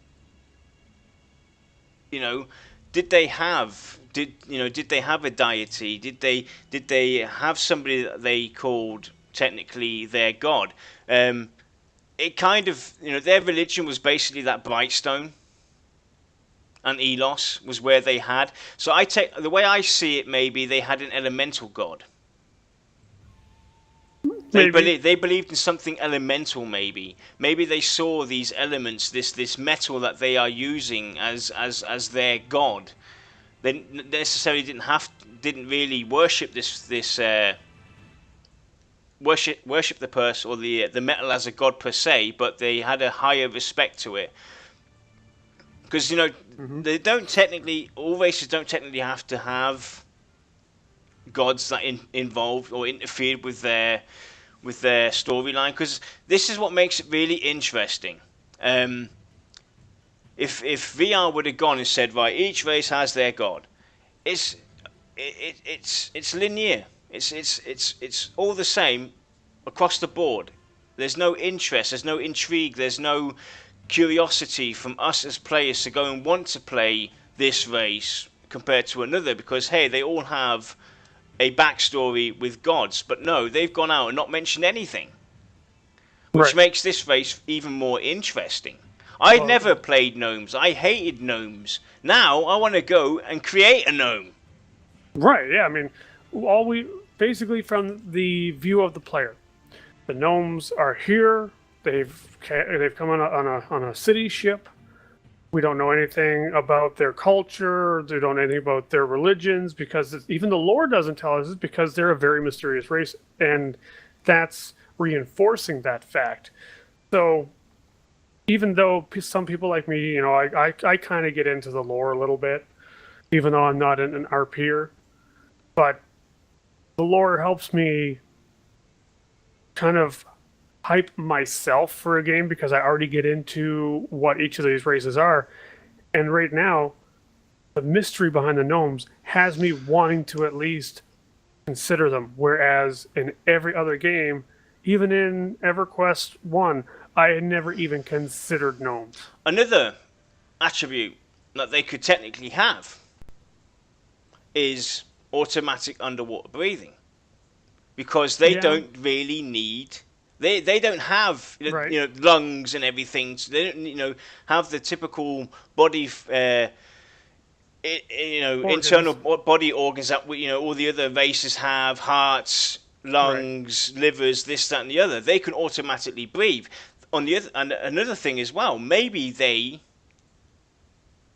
You know, did they have a deity? Did they have somebody that they called technically their god? It kind of, you know, their religion was basically that Brightstone. And Elos was where they had. So the way I see it, maybe they had an elemental god. They believed in something elemental, maybe. Maybe they saw these elements, this metal that they are using as their god. They necessarily didn't really worship worship the person or the metal as a god per se, but they had a higher respect to it. Because, you know, they don't technically, all races don't technically have to have gods that involved or interfered with their storyline. Because this is what makes it really interesting. If VR would have gone and said, right, each race has their god, it's linear. It's all the same across the board. There's no interest, there's no intrigue, there's no curiosity from us as players to go and want to play this race compared to another, because hey, they all have a backstory with gods. But no, they've gone out and not mentioned anything, which makes this race even more interesting. I never played gnomes. I hated gnomes. Now I want to go and create a gnome. Right, yeah, I mean, basically from the view of the player, the gnomes are here. They've come on a city ship. We don't know anything about their culture. They don't know anything about their religions, because even the lore doesn't tell us, because they're a very mysterious race, and that's reinforcing that fact. So even though some people like me, you know, I kind of get into the lore a little bit, even though I'm not an RPer, but the lore helps me kind of hype myself for a game, because I already get into what each of these races are. And right now, the mystery behind the gnomes has me wanting to at least consider them. Whereas in every other game, even in EverQuest 1, I had never even considered gnomes. Another attribute that they could technically have is automatic underwater breathing, because they don't really need... They don't have lungs and everything. So they don't have the typical body internal body organs that all the other races have: hearts, lungs, livers, this, that, and the other. They can automatically breathe. On the other, and another thing as well, maybe they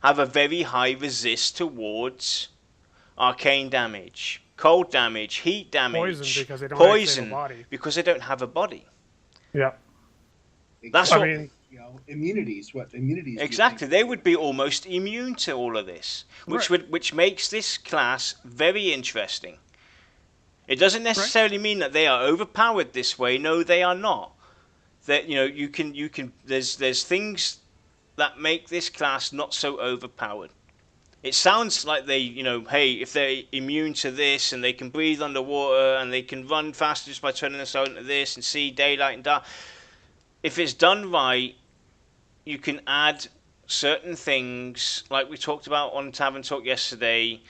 have a very high resist towards arcane damage, cold damage, heat damage, poison because they don't have a body. Yeah, that's what I mean. Immunities. What immunities? Exactly, they would be almost immune to all of this, which makes this class very interesting. It doesn't necessarily mean that they are overpowered this way. No, they are not. That you can. There's things that make this class not so overpowered. It sounds like they, hey, if they're immune to this and they can breathe underwater and they can run faster just by turning themselves into this and see daylight and dark. If it's done right, you can add certain things like we talked about on Tavern Talk yesterday,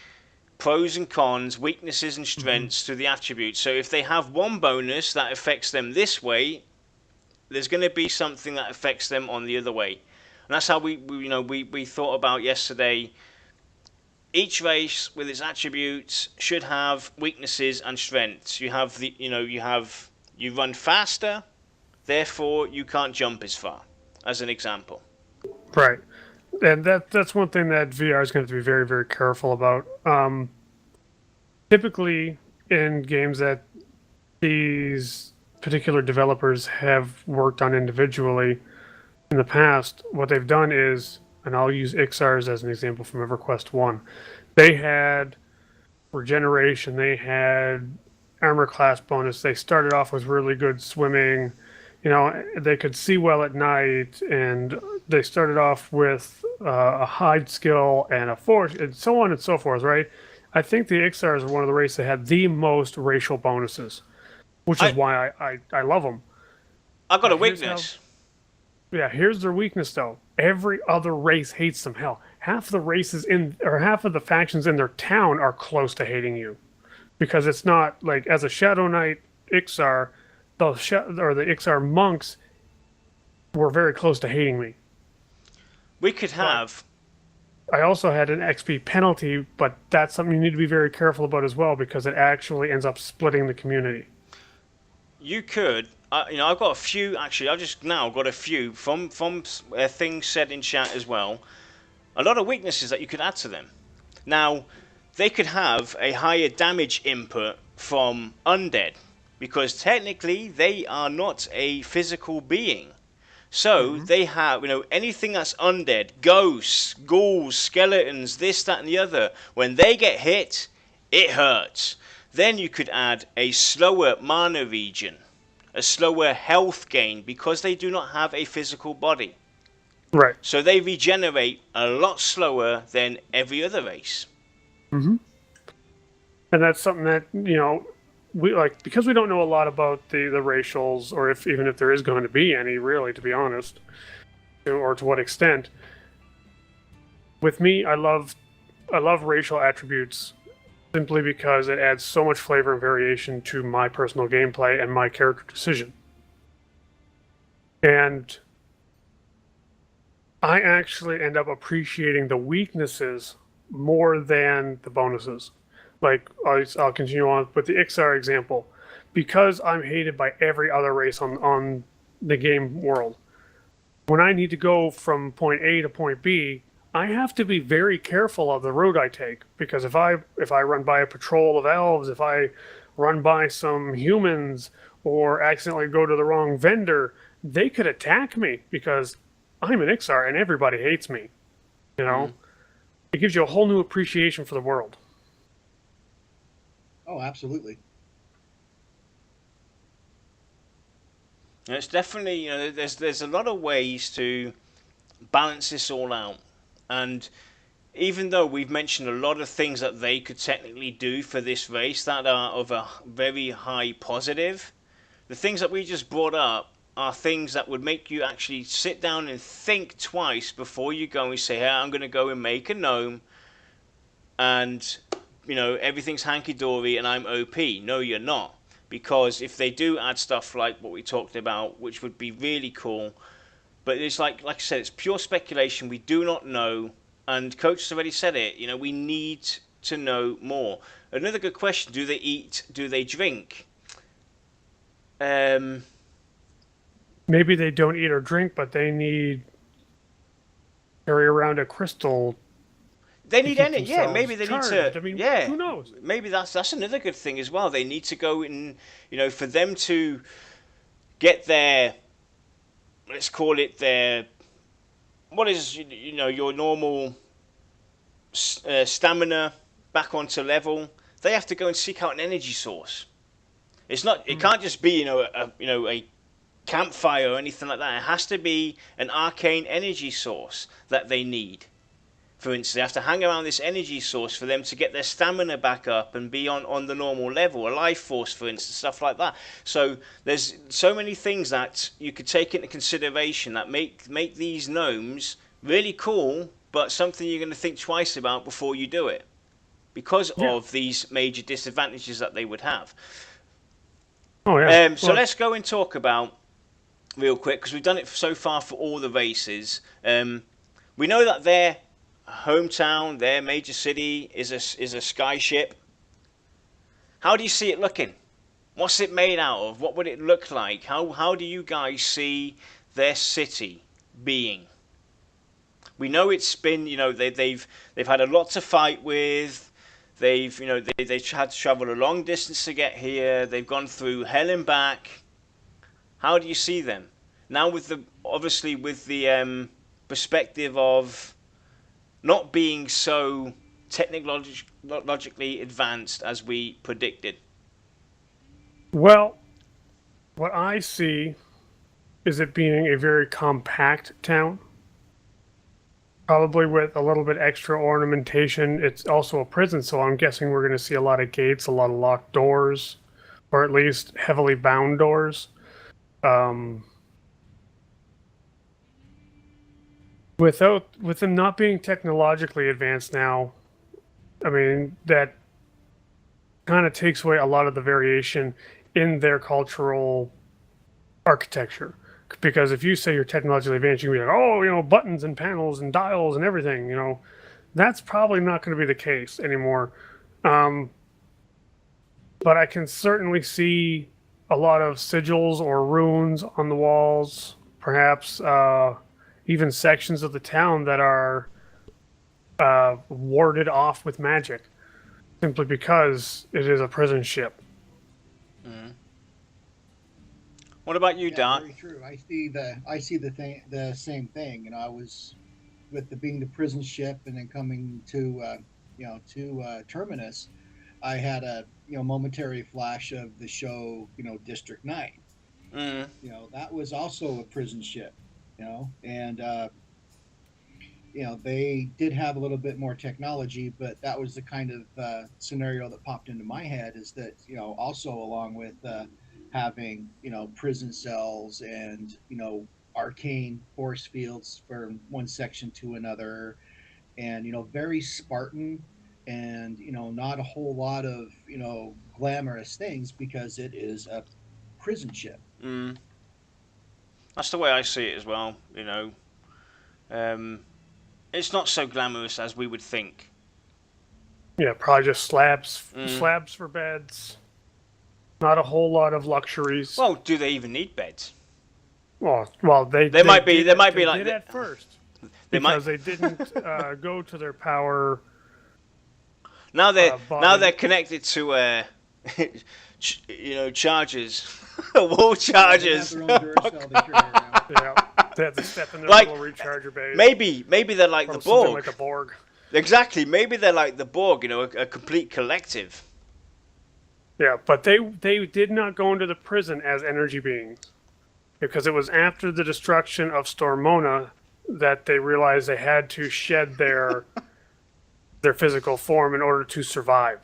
pros and cons, weaknesses and strengths to the attributes. So if they have one bonus that affects them this way, there's going to be something that affects them on the other way. And that's how we thought about yesterday. Each race with its attributes should have weaknesses and strengths. You have you run faster, therefore you can't jump as far, as an example. Right, and that's one thing that VR is going to have to be very, very careful about. Typically, in games that these particular developers have worked on individually in the past, what they've done is, and I'll use Ixars as an example from EverQuest 1. They had regeneration, they had armor class bonus, they started off with really good swimming, they could see well at night, and they started off with a hide skill and a force, and so on and so forth, right? I think the Ixars are one of the races that had the most racial bonuses, which is why I love them. I've got a weakness. Here's their weakness, though. Every other race hates them. Hell, half of the factions in their town are close to hating you, because it's not like, as a Shadow Knight Ixar, the Ixar monks were very close to hating me. We could have. I also had an XP penalty, but that's something you need to be very careful about as well, because it actually ends up splitting the community. You could. I've got a few, actually. I've just now got a few from things said in chat as well. A lot of weaknesses that you could add to them. Now, they could have a higher damage input from undead, because technically they are not a physical being. So they have, anything that's undead, ghosts, ghouls, skeletons, this, that, and the other. When they get hit, it hurts. Then you could add a slower mana regen, a slower health gain, because they do not have a physical body. Right. So they regenerate a lot slower than every other race. And that's something that, because we don't know a lot about the racials, or even if there is going to be any, really, to be honest, or to what extent. With me, I love racial attributes simply because it adds so much flavor and variation to my personal gameplay and my character decision. And I actually end up appreciating the weaknesses more than the bonuses. Like, I'll continue on with the Exile example. Because I'm hated by every other race on the game world, when I need to go from point A to point B, I have to be very careful of the road I take, because if I run by a patrol of elves, if I run by some humans, or accidentally go to the wrong vendor, they could attack me because I'm an Ixar and everybody hates me. You know, it gives you a whole new appreciation for the world. Oh, absolutely. And it's definitely, there's a lot of ways to balance this all out, and even though we've mentioned a lot of things that they could technically do for this race that are of a very high positive, the things that we just brought up are things that would make you actually sit down and think twice before you go and say, hey, I'm going to go and make a gnome and everything's hanky-dory and I'm OP. No, you're not. Because if they do add stuff like what we talked about, which would be really cool, but it's like I said, it's pure speculation. We do not know, and Coach has already said it. We need to know more. Another good question: do they eat? Do they drink? Maybe they don't eat or drink, but they need carry around a crystal. They need energy. Yeah, maybe they charged. need to. I mean, yeah, who knows? Maybe that's another good thing as well. They need to go in. For them to get their, let's call it their, what is your normal stamina back onto level. They have to go and seek out an energy source. It's not. It can't just be a campfire or anything like that. It has to be an arcane energy source that they need. For instance, they have to hang around this energy source for them to get their stamina back up and be on the normal level. A life force, for instance, stuff like that. So there's so many things that you could take into consideration that make these gnomes really cool, but something you're going to think twice about before you do it, because of these major disadvantages that they would have. Oh yeah. So let's go and talk about real quick, because we've done it so far for all the races. We know that their hometown, their major city, is a skyship. How do you see it looking? What's it made out of? What would it look like? How do you guys see their city being? We know it's been, they've had a lot to fight with. They've had to travel a long distance to get here. They've gone through hell and back. How do you see them now, with the perspective of not being so technologically advanced as we predicted? Well, what I see is it being a very compact town, probably with a little bit extra ornamentation. It's also a prison, so I'm guessing we're going to see a lot of gates, a lot of locked doors, or at least heavily bound doors. With them not being technologically advanced now, I mean, that kind of takes away a lot of the variation in their cultural architecture. Because if you say you're technologically advanced, you can be like, oh, buttons and panels and dials and everything. That's probably not going to be the case anymore. But I can certainly see a lot of sigils or runes on the walls, perhaps even sections of the town that are warded off with magic, simply because it is a prison ship. What about you, Dart? Very true. I see the same thing. I was with being the prison ship, and then coming to Terminus. I had a momentary flash of the show, District 9. That was also a prison ship, and they did have a little bit more technology, but that was the kind of scenario that popped into my head. Is that also along with having prison cells and arcane force fields from one section to another, and very Spartan, and not a whole lot of glamorous things because it is a prison ship. Mm. That's the way I see it as well. Um, it's not so glamorous as we would think. Yeah, probably just slabs, Mm. slabs for beds. Not a whole lot of luxuries. Well, do they even need beds? Well, They might be. They might be they like did at first they might. because they didn't go to their power. Now they're connected to chargers, wall Yeah, they have chargers. their own Duracell they carry around. Yeah, they had to step in their Like, little recharger base. maybe they're like Or the something Borg. like the Borg. Exactly. Maybe they're like the Borg. A complete collective. Yeah, but they did not go into the prison as energy beings because it was after the destruction of Stormona that they realized they had to shed their physical form in order to survive.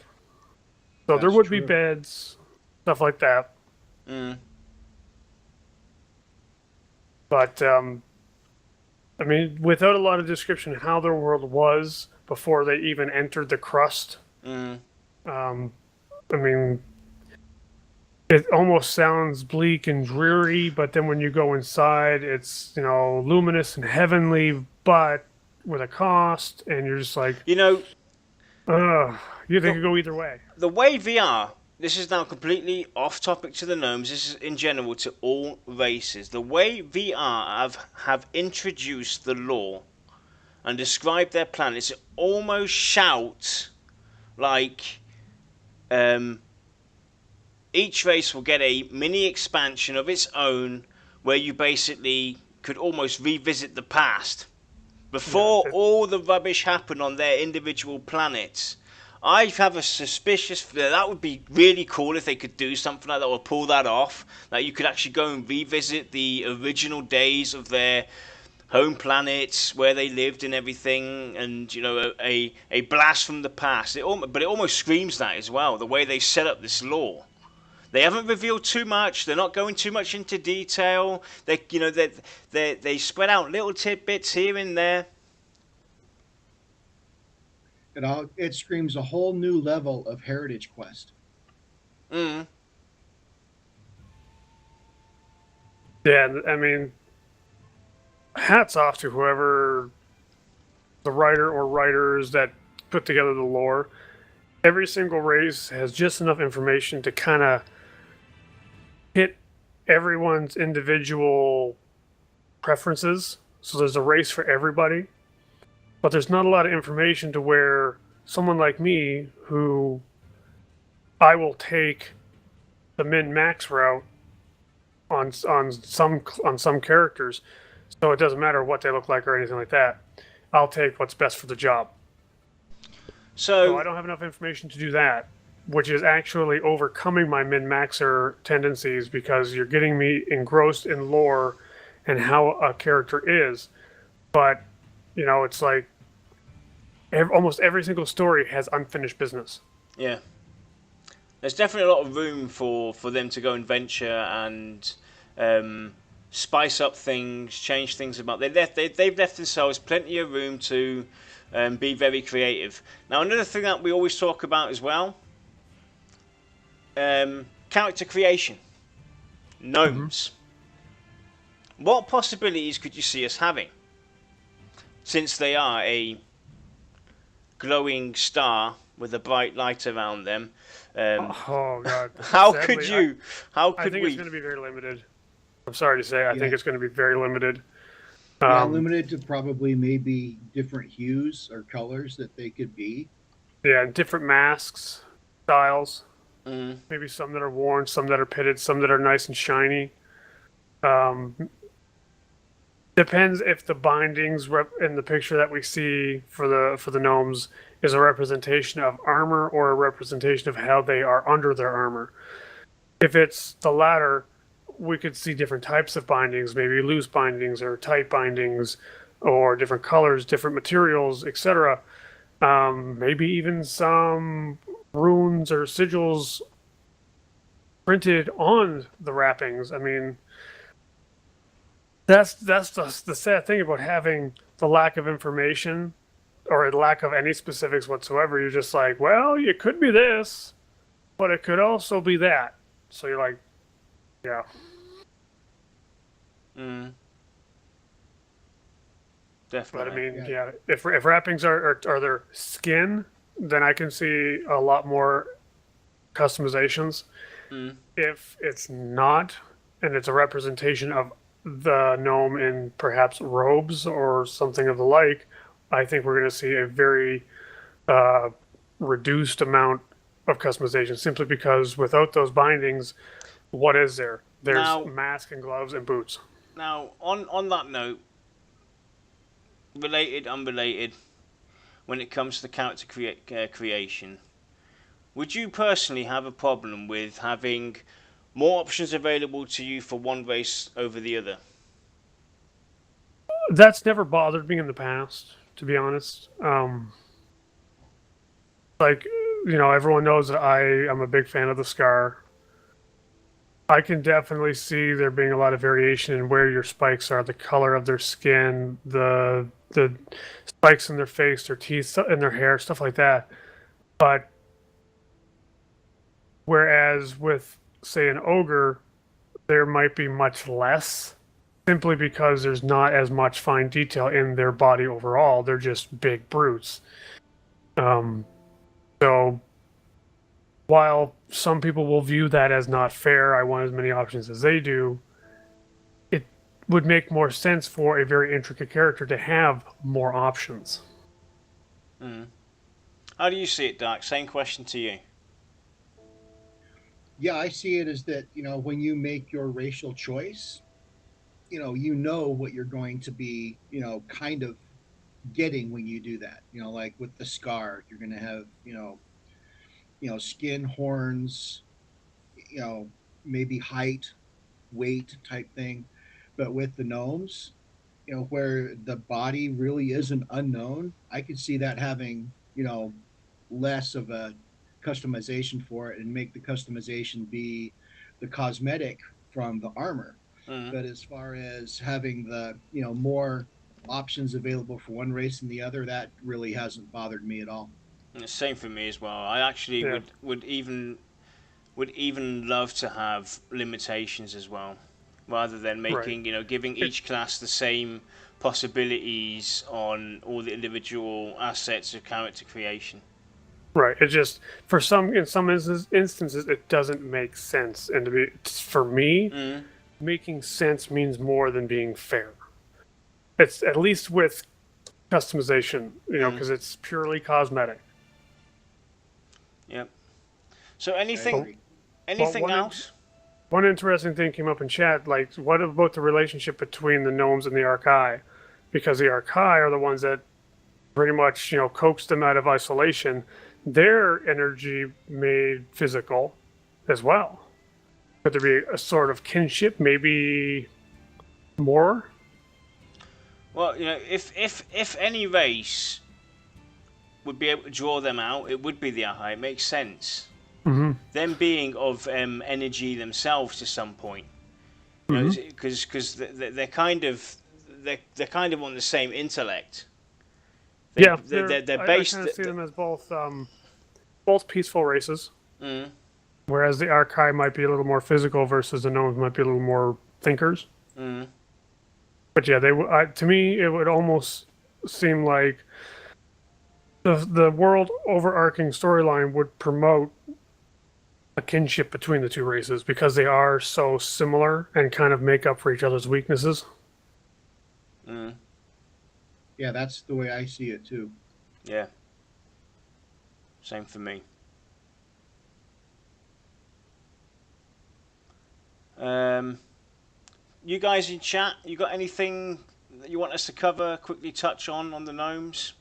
So there That's would be true. beds, stuff like that. Mm. But I mean, without a lot of description how their world was before they even entered the crust. Mm. I mean, it almost sounds bleak and dreary, but then when you go inside, it's luminous and heavenly, but with a cost, and you're just like, You know, you think it could go either way. the way VR. This is now completely off topic to the gnomes. This is in general to all races. The way VR have introduced the lore and described their planets, it almost shouts like each race will get a mini expansion of its own where you basically could almost revisit the past before all the rubbish happened on their individual planets. I have a suspicious that would be really cool if they could do something like that or pull that off. That you could actually go and revisit the original days of their home planets where they lived and everything, and a blast from the past. But it almost screams that as well. The way they set up this lore. They haven't revealed too much. They're not going too much into detail. They spread out little tidbits here and there. It screams a whole new level of heritage quest. Mm. Yeah, I mean, hats off to whoever the writer or writers that put together the lore. Every single race has just enough information to kind of hit everyone's individual preferences. So there's a race for everybody. But there's not a lot of information to where someone like me, who I will take the min-max route on some characters, so it doesn't matter what they look like or anything like that. I'll take what's best for the job. So I don't have enough information to do that, which is actually overcoming my min-maxer tendencies because you're getting me engrossed in lore and how a character is. But, it's like almost every single story has unfinished business. Yeah. There's definitely a lot of room for them to go and venture and spice up things, change things about. They've left themselves plenty of room to be very creative. Now, another thing that we always talk about as well, character creation. Gnomes. Mm-hmm. What possibilities could you see us having? Since they are a glowing star with a bright light around them. Oh God! How Sadly, could you? How could I think we? it's going to be very limited. I'm sorry to say, I think it's going to be very limited. Limited to probably maybe different hues or colors that they could be. Yeah, different masks, styles. Mm. Maybe some that are worn, some that are pitted, some that are nice and shiny. Depends if the bindings in the picture that we see for the gnomes is a representation of armor or a representation of how they are under their armor. If it's the latter, we could see different types of bindings, maybe loose bindings or tight bindings. or different colors, different materials, etc. Maybe even some runes or sigils printed on the wrappings. I mean, that's the sad thing about having the lack of information or a lack of any specifics whatsoever. You're just like, well, it could be this, but it could also be that. So you're like, yeah. Mm. But I Definitely. mean, Yeah. yeah, if wrappings are their skin, then I can see a lot more customizations. Mm. If it's not, and it's a representation of the gnome in perhaps robes or something of the like, I think we're going to see a very uh, reduced amount of customization simply because without those bindings, what is there? There's Now, mask and gloves and boots. on that note, related, unrelated, when it comes to the character creation, would you personally have a problem with having more options available to you for one race over the other? That's never bothered me in the past, to be honest. Like, everyone knows that I am a big fan of the Scar. I can definitely see there being a lot of variation in where your spikes are, the color of their skin, the spikes in their face, their teeth, and their hair, stuff like that. But whereas with, say, an ogre, there might be much less, simply because there's not as much fine detail in their body overall. They're just big brutes. Um, so while some people will view that as not fair, I want as many options as they do, it would make more sense for a very intricate character to have more options. Mm. How do you see it, Dark? Same question to you. Yeah, I see it as that, when you make your racial choice, you know what you're going to be, kind of getting when you do that. Like with the Scar, you're going to have, skin, horns, you know, maybe height, weight type thing. But with the gnomes, where the body really is an unknown, I could see that having, less of a customization for it and make the customization be the cosmetic from the armor. Mm. But as far as having the, more options available for one race than the other, that really hasn't bothered me at all. Same for me as well. I actually Yeah, would even love to have limitations as well, rather than right. making giving It, each class the same possibilities on all the individual assets of character creation. right. It just in some instances it doesn't make sense, and for me, Mm. making sense means more than being fair. It's at least with customization, Mm. because it's purely cosmetic. Yep. So I But, agree. but anything else? one interesting thing came up in chat, like what about the relationship between the gnomes and the Archai? Because the Archai are the ones that pretty much, coaxed them out of isolation. Their energy made physical as well. Could there be a sort of kinship, maybe more? Well, if any race would be able to draw them out, it would be the Ahai. It makes sense. Mm-hmm. Them being of energy themselves to some point, Mm-hmm. because they're kind of on the same intellect. Yeah, They're I based. kind of see them as both peaceful races, Mm. whereas the Archai might be a little more physical versus the gnomes might be a little more thinkers. Mm. But yeah, to me it would almost seem like the world overarching storyline would promote a kinship between the two races because they are so similar and kind of make up for each other's weaknesses. Mm. Yeah, that's the way I see it too. Yeah. Same for me. Um, you guys in chat, you got anything that you want us to cover? Quickly touch on the gnomes.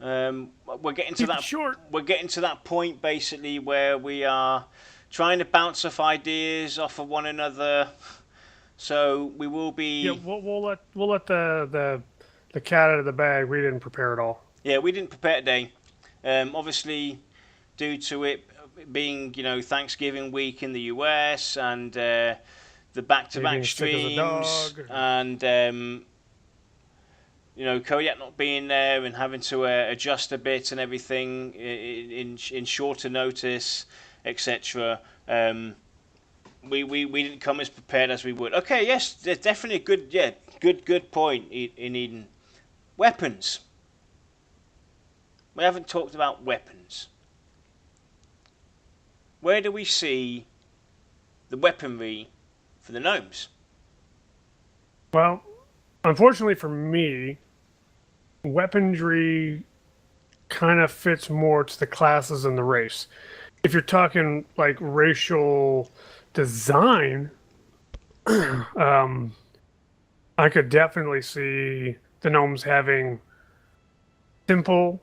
We're getting to Keep it that. short. We're getting to that point basically where we are trying to bounce off ideas off of one another, So we will Yeah, be. we'll let the cat out of the bag. We didn't prepare it all. Yeah, we didn't prepare today. Obviously, due to it being, Thanksgiving week in the US and the Me back-to-back being sick as a streams dog. and Kodiak not being there and having to adjust a bit and everything in shorter notice, etc. We didn't come as prepared as we would. Okay, yes, there's definitely a good point in Eden. Weapons. We haven't talked about weapons. Where do we see the weaponry for the gnomes? Well, unfortunately for me, weaponry kind of fits more to the classes and the race. If you're talking like racial design, um, I could definitely see the gnomes having simple,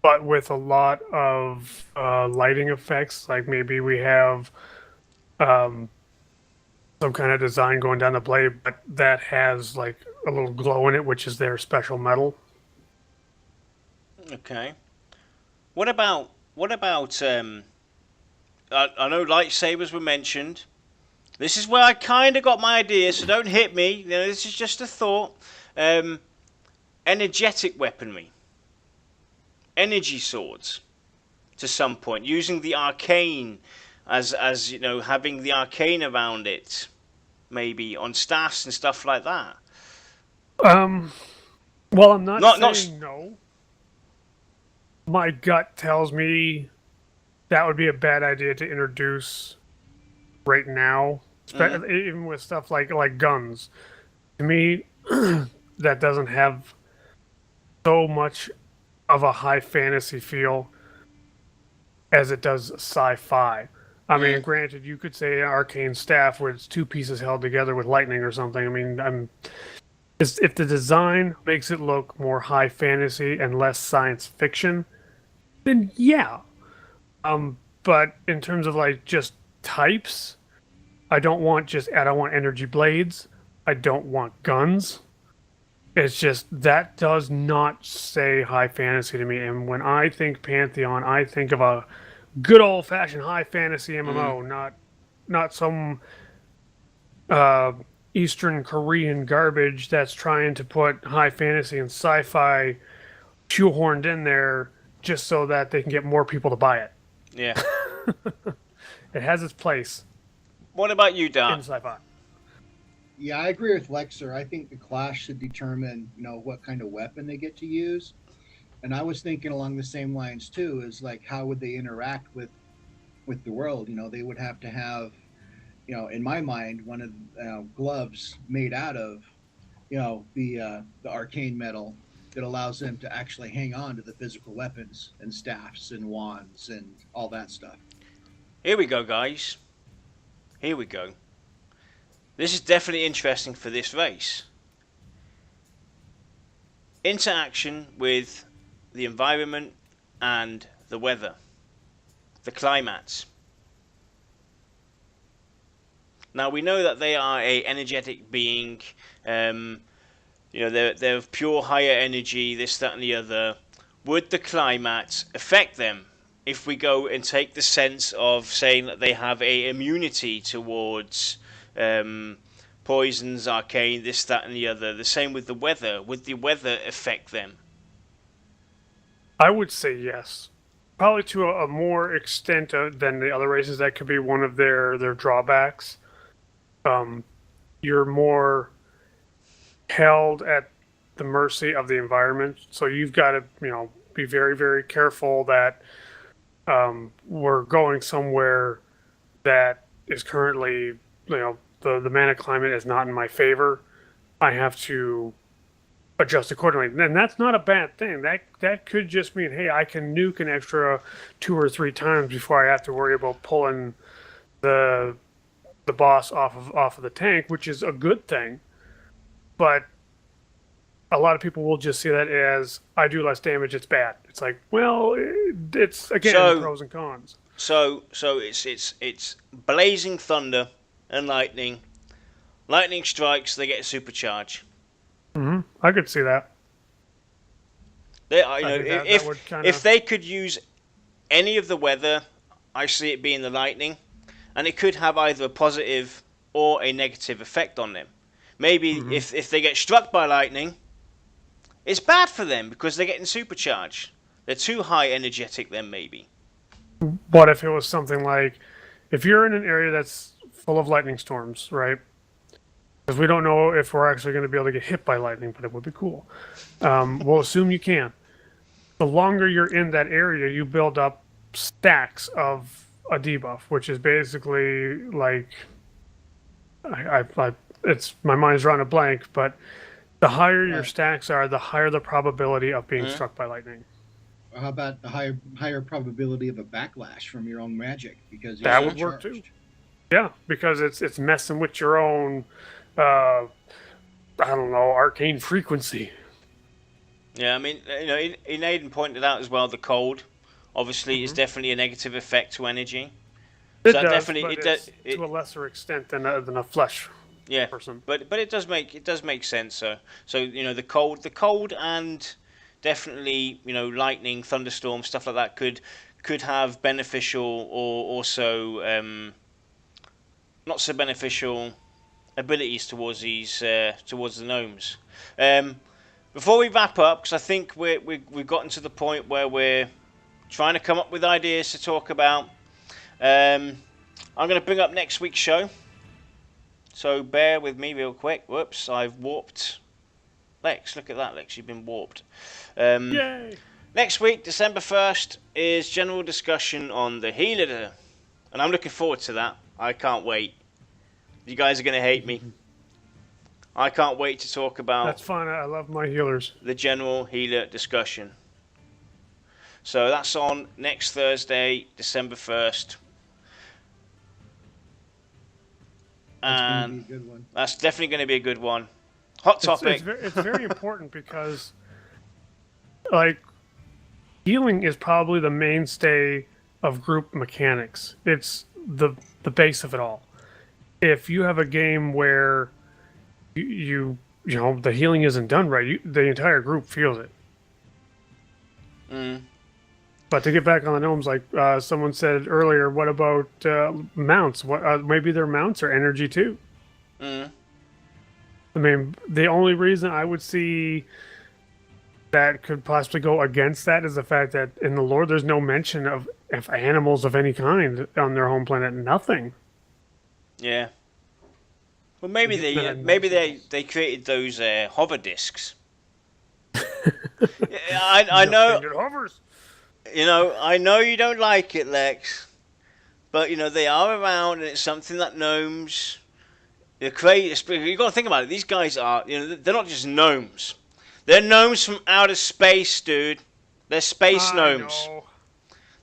but with a lot of lighting effects. Like maybe we have um, some kind of design going down the blade, but that has like a little glow in it, which is their special metal. Okay. What about I know lightsabers were mentioned. This is where I kind of got my idea, so don't hit me. This is just a thought. Um, Energetic weaponry, energy swords, to some point, using the arcane as having the arcane around it, maybe on staffs and stuff like that. Um, well, I'm not Not. saying no. My gut tells me that would be a bad idea to introduce right now, Mm, even with stuff like guns. To me, that doesn't have so much of a high fantasy feel as it does sci-fi. I mean, mm, granted, you could say an arcane staff where it's two pieces held together with lightning or something. I mean, if the design makes it look more high fantasy and less science fiction, then yeah. But in terms of like just types, I don't want energy blades. I don't want guns. It's just that does not say high fantasy to me. And when I think Pantheon, I think of a good old fashioned high fantasy mm. MMO, not some uh, Eastern Korean garbage that's trying to put high fantasy and sci-fi shoehorned in there just so that they can get more people to buy it. Yeah. It has its place What about you, in Dart? sci-fi. Yeah, I agree with Lexer. I think the class should determine, what kind of weapon they get to use. And I was thinking along the same lines too, is like how would they interact with the world? They would have to have, in my mind, one of gloves made out of, the arcane metal that allows them to actually hang on to the physical weapons and staffs and wands and all that stuff. Here we go, guys. Here we go. This is definitely interesting for this race. Interaction with the environment and the weather, the climates. Now we know that they are a energetic being. They're of pure higher energy. This, that, and the other. Would the climate affect them? If we go and take the sense of saying that they have a immunity towards poisons, arcane, this, that, and the other. The same with the weather. Would the weather affect them? I would say yes, probably to a more extent than the other races. That could be one of their drawbacks. Um, you're more held at the mercy of the environment, so you've got to be very very careful that we're going somewhere that is currently the mana climate is not in my favor. I have to adjust accordingly. And that's not a bad thing. That could just mean, hey, I can nuke an extra 2 or 3 times before I have to worry about pulling the boss off of the tank, which is a good thing. But a lot of people will just see that as I do less damage, it's bad. It's like, well, it's again So, pros and cons. so it's blazing thunder and lightning Lightning strikes, they get a supercharge. I could see that. They, I think that would kind if of. they could use any of the weather, I see it being the lightning, and it could have either a positive or a negative effect on them. Maybe if they get struck by lightning, it's bad for them because they're getting supercharged. They're too high energetic then maybe. What if it was something like, if you're in an area that's full of lightning storms, right? Because we don't know if we're actually going to be able to get hit by lightning, but it would be cool. We'll assume you can. The longer you're in that area, you build up stacks of a debuff, which is basically like, it's my mind's drawing a blank, but the higher your stacks are, the higher the probability of being struck by lightning. How about the higher probability of a backlash from your own magic because that would work too. Yeah, because it's messing with your own, I don't know, arcane frequency. Yeah, I mean, Aiden pointed out as well the cold. Obviously, is definitely a negative effect to energy. It So does, definitely, but it's to a lesser extent than a flesh person. But it does make sense. So the cold and definitely lightning, thunderstorm, stuff like that could have beneficial or also not so beneficial abilities towards the gnomes. Before we wrap up, because I think we've gotten to the point where we're trying to come up with ideas to talk about. I'm going to bring up next week's show. So bear with me real quick. Whoops, I've warped. Lex, look at that, Lex. You've been warped. Yay! Next week, December 1st, is general discussion on the healer. And I'm looking forward to that. I can't wait. You guys are going to hate me. I can't wait to talk about... That's fine. I love my healers. ...the general healer discussion. So that's on next Thursday, December 1st. And that's definitely going to be a good one. Hot topic. It's very important because, like, healing is probably the mainstay of group mechanics. It's the base of it all. If you have a game where you know the healing isn't done right, the entire group feels it. But to get back on the gnomes, like someone said earlier, what about mounts? What maybe their mounts are energy too. I mean, the only reason I would see that could possibly go against that is the fact that in the lore there's no mention of animals of any kind on their home planet. Nothing. Yeah. Well, maybe they created those hover discs. I know. Hovers. I know you don't like it, Lex, but they are around, and it's something that gnomes. They're crazy. You got to think about it. These guys are, they're not just gnomes. They're gnomes from outer space, dude. They're space gnomes. Know.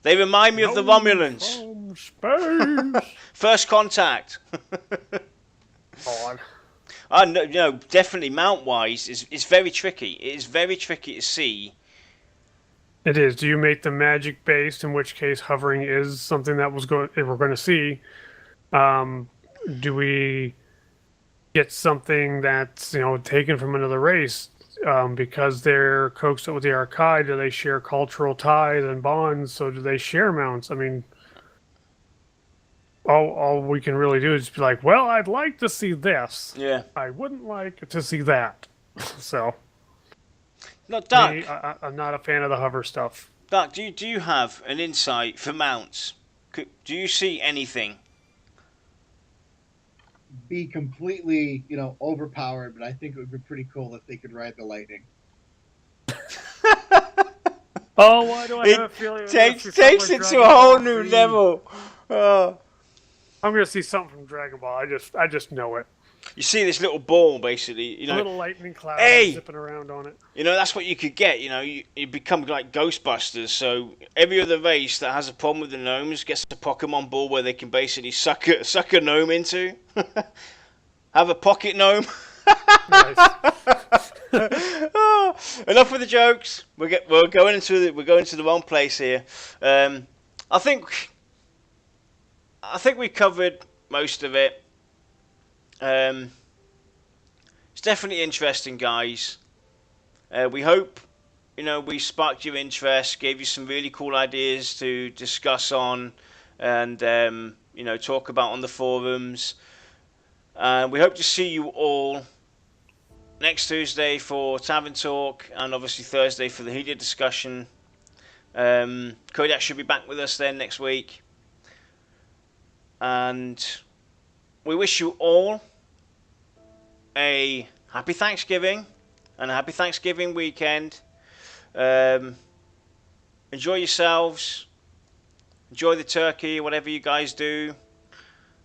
They remind me of the Romulans. From space. First contact. No, definitely mount-wise is very tricky. It is very tricky to see. It is. Do you make them magic based, in which case hovering is something that we're going to see? Do we get something that's taken from another race because they're coaxed up with the Archive? Do they share cultural ties and bonds? So do they share mounts? I mean, all we can really do is be like, well, I'd like to see this. Yeah. I wouldn't like to see that. So. No, Doug. I'm not a fan of the hover stuff. Doug, do you have an insight for mounts? Do you see anything? Be completely, overpowered, but I think it would be pretty cool if they could ride the lightning. Oh, why do I have a feeling takes it to a whole new level? Oh. I'm gonna see something from Dragon Ball. I just know it. You see this little ball, basically, a little lightning cloud zipping around on it. That's what you could get. You become like Ghostbusters. So every other race that has a problem with the gnomes gets a Pokemon ball where they can basically suck a gnome into. Have a pocket gnome. Nice. Oh, enough with the jokes. We're going into the wrong place here. I think we covered most of it. definitely interesting, guys. We hope we sparked your interest, gave you some really cool ideas to discuss on, and talk about on the forums. We hope to see you all next Tuesday for Tavern Talk, and obviously Thursday for the heated discussion. Kodak should be back with us then next week. And we wish you all a happy Thanksgiving and a happy Thanksgiving weekend. Enjoy yourselves. Enjoy the turkey, whatever you guys do.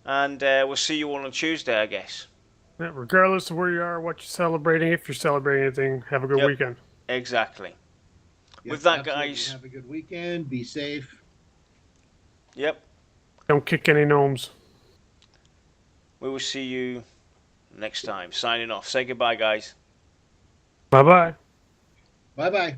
And we'll see you all on Tuesday, I guess. Yeah, regardless of where you are, what you're celebrating, if you're celebrating anything, have a good weekend. Exactly. Yep, With that, absolutely. guys. Have a good weekend. Be safe. Yep. Don't kick any gnomes. We will see you next time. Signing off. Say goodbye, guys. Bye-bye. Bye-bye.